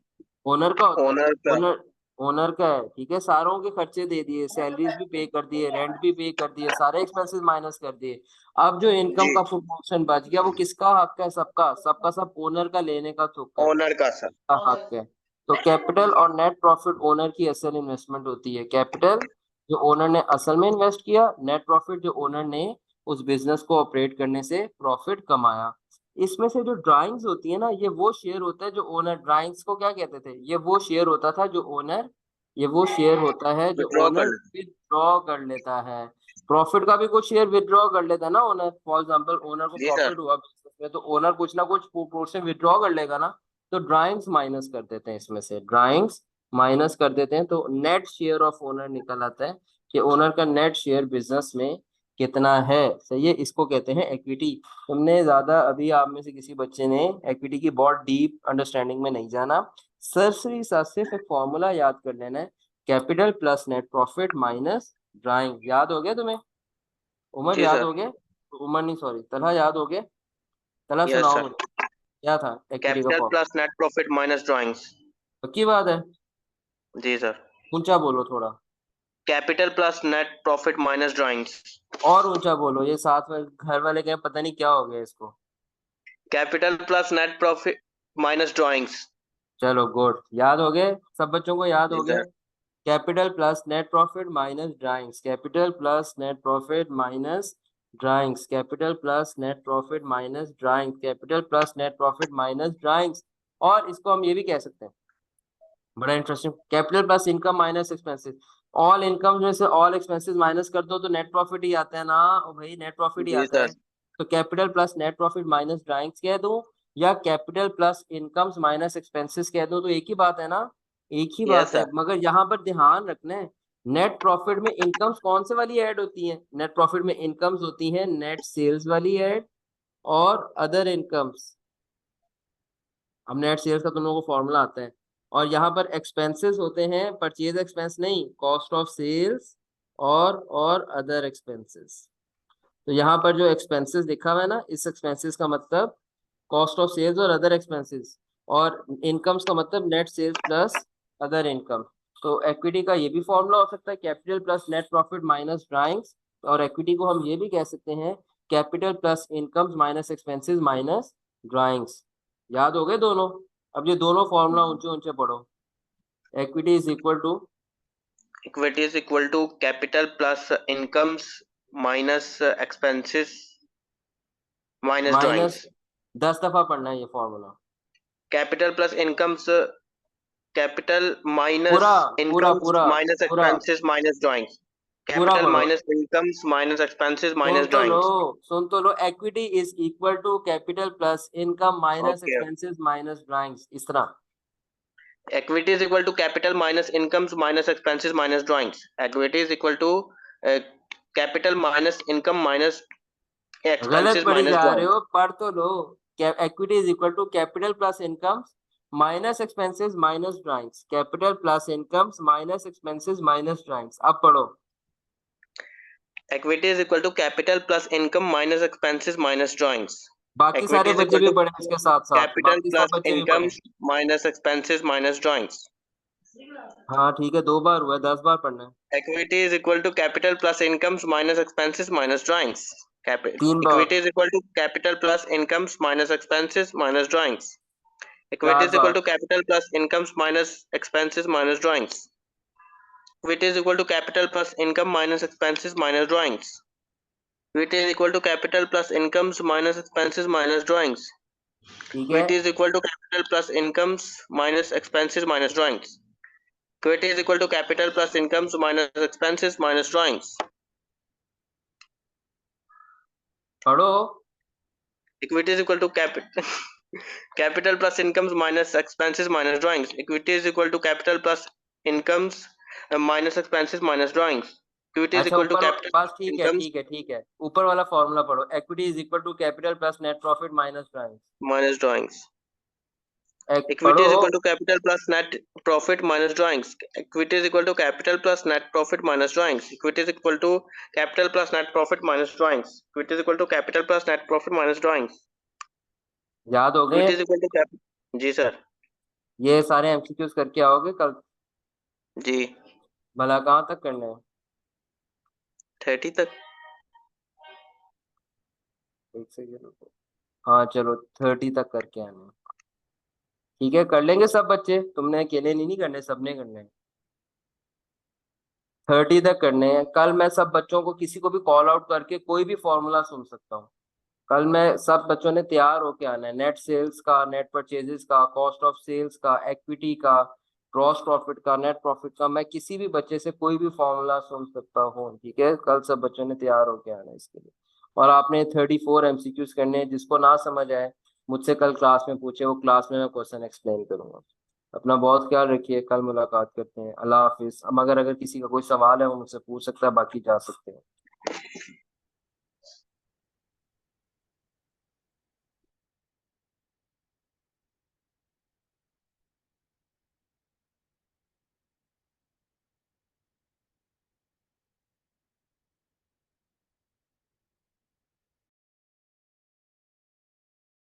ओनर का होता है। ओनर का। ओनर ओनर का है। ठीक है, सारों के खर्चे दे दिए, सैलरीज भी पे कर दिए, रेंट भी पे कर दिए, सारे एक्सपेंसेस माइनस कर दिए। अब जो इनकम जी का प्रोपोर्शन बच गया वो किसका हक है? सबका सबका सब ओनर का लेने का तुक है, ओनर का सर। का हक है। तो कैपिटल और नेट प्रॉफिट ओनर की असल इन्वेस्टमेंट होती है। कैपिटल जो ओनर ने असल में इन्वेस्ट किया, नेट प्रॉफिट जो ओनर ने उस बिजनेस को ऑपरेट करने से प्रॉफिट कमाया। इसमें से जो ड्राइंग्स होती है ना, ये वो शेयर होता है जो ओनर, ड्राइंग्स को क्या कहते थे? ये वो शेयर होता था जो ओनर, ये वो शेयर होता है जो विड्रॉ ओनर कर। विदड्रॉ कर लेता है। प्रॉफिट का भी कुछ शेयर विदड्रॉ कर लेता है ना ओनर। फॉर एग्जांपल ओनर को जी सर। प्रॉफिट हुआ बिजनेस में, तो ओनर कुछ ना कुछ पोर्शन विदड्रॉ कर लेगा ना। तो ड्राइंग्स माइनस कर देते हैं, इसमें से ड्राइंग्स माइनस कर देते हैं, तो नेट शेयर ऑफ ओनर निकल आता है कि ओनर का नेट शेयर बिजनेस में कितना है। सही है, इसको कहते हैं इक्विटी। तुमने ज्यादा अभी आप में से किसी बच्चे ने इक्विटी की बहुत डीप अंडरस्टैंडिंग में नहीं जाना। सरसरी सा सिर्फ एक फॉर्मूला याद कर लेना है, capital plus net profit minus drawing. याद हो गया तुम्हें? उमर जी याद सर। हो गया? उमर नहीं, सॉरी, तलहा याद हो गया? तलहा यस सुनाओ सर। मुझे, क्या था इक्विटी का capital form? Plus net profit minus drawings. पक्की बात है? जी सर। ऊंचा बोलो थोड़ा, capital plus net profit minus drawings. और ऊंचा बोलो, ये साथ में घर वाले कहें पता नहीं क्या हो गया इसको। Capital plus net profit minus drawings. चलो गुड, याद हो गए सब बच्चों को? याद जी हो गए? Sir. Capital plus net profit minus drawings, capital plus net profit minus drawings, capital plus net profit minus drawings, capital plus net profit minus drawings. और इसको हम ये भी कह सकते हैं, बड़ा interesting, capital plus income minus expenses. All income में से ऑल एक्सपेंसेस माइनस कर दो तो नेट प्रॉफिट ही आता है ना। ओ भाई, नेट प्रॉफिट ही जी आता सर। है। तो capital plus net profit minus drawings कह दूं या capital plus incomes minus expenses कह दूं, तो एक ही बात है ना। एक ही यस बात है, सर। मगर यहाँ पर ध्यान रखना है, नेट प्रॉफिट में इनकम्स कौन से वाली ऐड होती हैं? नेट प्रॉफिट में इनकम्स होती हैं नेट सेल्स वाली ऐड और अदर इनकम्स। अब नेट सेल्स का तुम लोगों को फॉर्मूला आता है। और यहाँ पर एक्सपेंसेस होते हैं परचेज एक्सपेंस नहीं, कॉस्ट ऑफ सेल्स और अदर एक्सपेंसेस। तो यहाँ पर जो एक्सपेंसेस लिखा हुआ है ना, इस एक्सपेंसेस का मतलब कॉस्ट ऑफ सेल्स और अदर एक्सपेंसेस, और इनकम्स का मतलब net sales plus other income. तो इक्विटी का ये भी फॉर्मूला हो सकता है, capital plus net profit minus drawings. और इक्विटी को हम ये भी कह सकते हैं, capital plus incomes minus expenses minus drawings. याद हो गए दोनों? अब ये दोनों फॉर्मूला ऊंचे ऊंचे पढ़ो। Equity is equal to, equity is equal to capital plus incomes minus expenses minus minus, drawings. 10 दफा पढ़ना है ये formula. Capital plus incomes capital minus पूरा पूरा इनकम्स पूरा माइनस पूरा एक्सपेंसेस माइनस ड्राइंग्स। पूरा कैपिटल पढ़ो। माइनस इनकम्स माइनस एक्सपेंसेस सुन माइनस तो लो, ड्राइंग्स। सुन तो लो, equity is equal to capital plus income minus okay. Expenses minus drawings, इस तरह। Equity is equal to capital minus incomes minus expenses minus drawings. Equity is equal to capital minus income minus गलत expenses पढ़ी minus जा रहे drawings. हो, पढ़ तो लो। Equity is equal to capital plus incomes minus expenses minus drawings, capital plus incomes minus expenses minus drawings. अब पढ़ो। Equity is equal to capital plus income minus expenses minus drawings. बाकी Equity सारे is बच्चे equal भी to पढ़े इसके साथ साथ, capital बाकी सब plus बच्चे भी पढ़े। incomes minus expenses minus drawings. हाँ ठीक है, 2 बार हुआ है, 10 बार पढ़ना है। Equity is equal to capital plus incomes minus expenses minus drawings. 3 bar, Equity is equal to capital plus incomes minus expenses minus drawings. 4 Equity is equal bar, to capital plus incomes minus expenses minus drawings. Equity is equal to capital plus income minus expenses minus drawings. Equity is equal to capital plus incomes minus expenses minus drawings. ठीक है। Equity is equal to capital plus incomes minus expenses minus drawings. Equity is equal to capital plus incomes minus expenses minus drawings. पढ़ो। Equity is equal to capital plus incomes minus expenses minus drawings. Equity is equal to capital plus incomes minus expenses minus drawings. Equity is अच्छा equal to ऊपर capital बस ठीक है incomes ठीक है ठीक है, ऊपर वाला फॉर्मूला पढ़ो, equity is equal to capital plus net profit minus drawings. minus drawings. Equity पढ़ो। is equal to capital plus net profit minus drawings. Equity is equal to capital plus net profit minus drawings. Equity is equal to capital plus net profit minus drawings. Equity is equal to capital plus net profit minus drawings. याद हो गए? Equity is equal to cap. जी sir. ये सारे MCQs करके आओगे कल? जी। भला कहाँ तक करना है? 30 तक। एक सेकंड रुको। हाँ चलो 30 तक करके आना। ठीक है, कर लेंगे सब बच्चे, तुमने अकेले नहीं करने, सबने करने हैं। 30 तक करने हैं। कल मैं सब बच्चों को, किसी को भी कॉल आउट करके कोई भी फॉर्मूला सुन सकता हूँ। कल मैं सब बच्चों ने तैयार होके आना है, नेट सेल्स का, नेट परचेजेस का, कॉस्ट ऑफ सेल्स का, इक्विटी का, ग्रॉस प्रॉफिट का, नेट प्रॉफिट का। मैं किसी भी बच्चे से कोई भी फॉर्मूला सुन सकता हूँ। ठीक है, कल सब बच्चों ने तैयार होके आना है इसके लिए। और आपने 34 एमसीक्यूज करने हैं। जिसको ना समझ आए मुझसे कल क्लास में पूछे, वो क्लास में मैं क्वेश्चन एक्सप्लेन करूंगा। अपना बहुत ख्याल रखिए, कल मुलाकात करते हैं। अल्लाह हाफिज। अगर किसी का कोई सवाल है वो मुझसे पूछ सकता है, बाकी जा सकते हैं।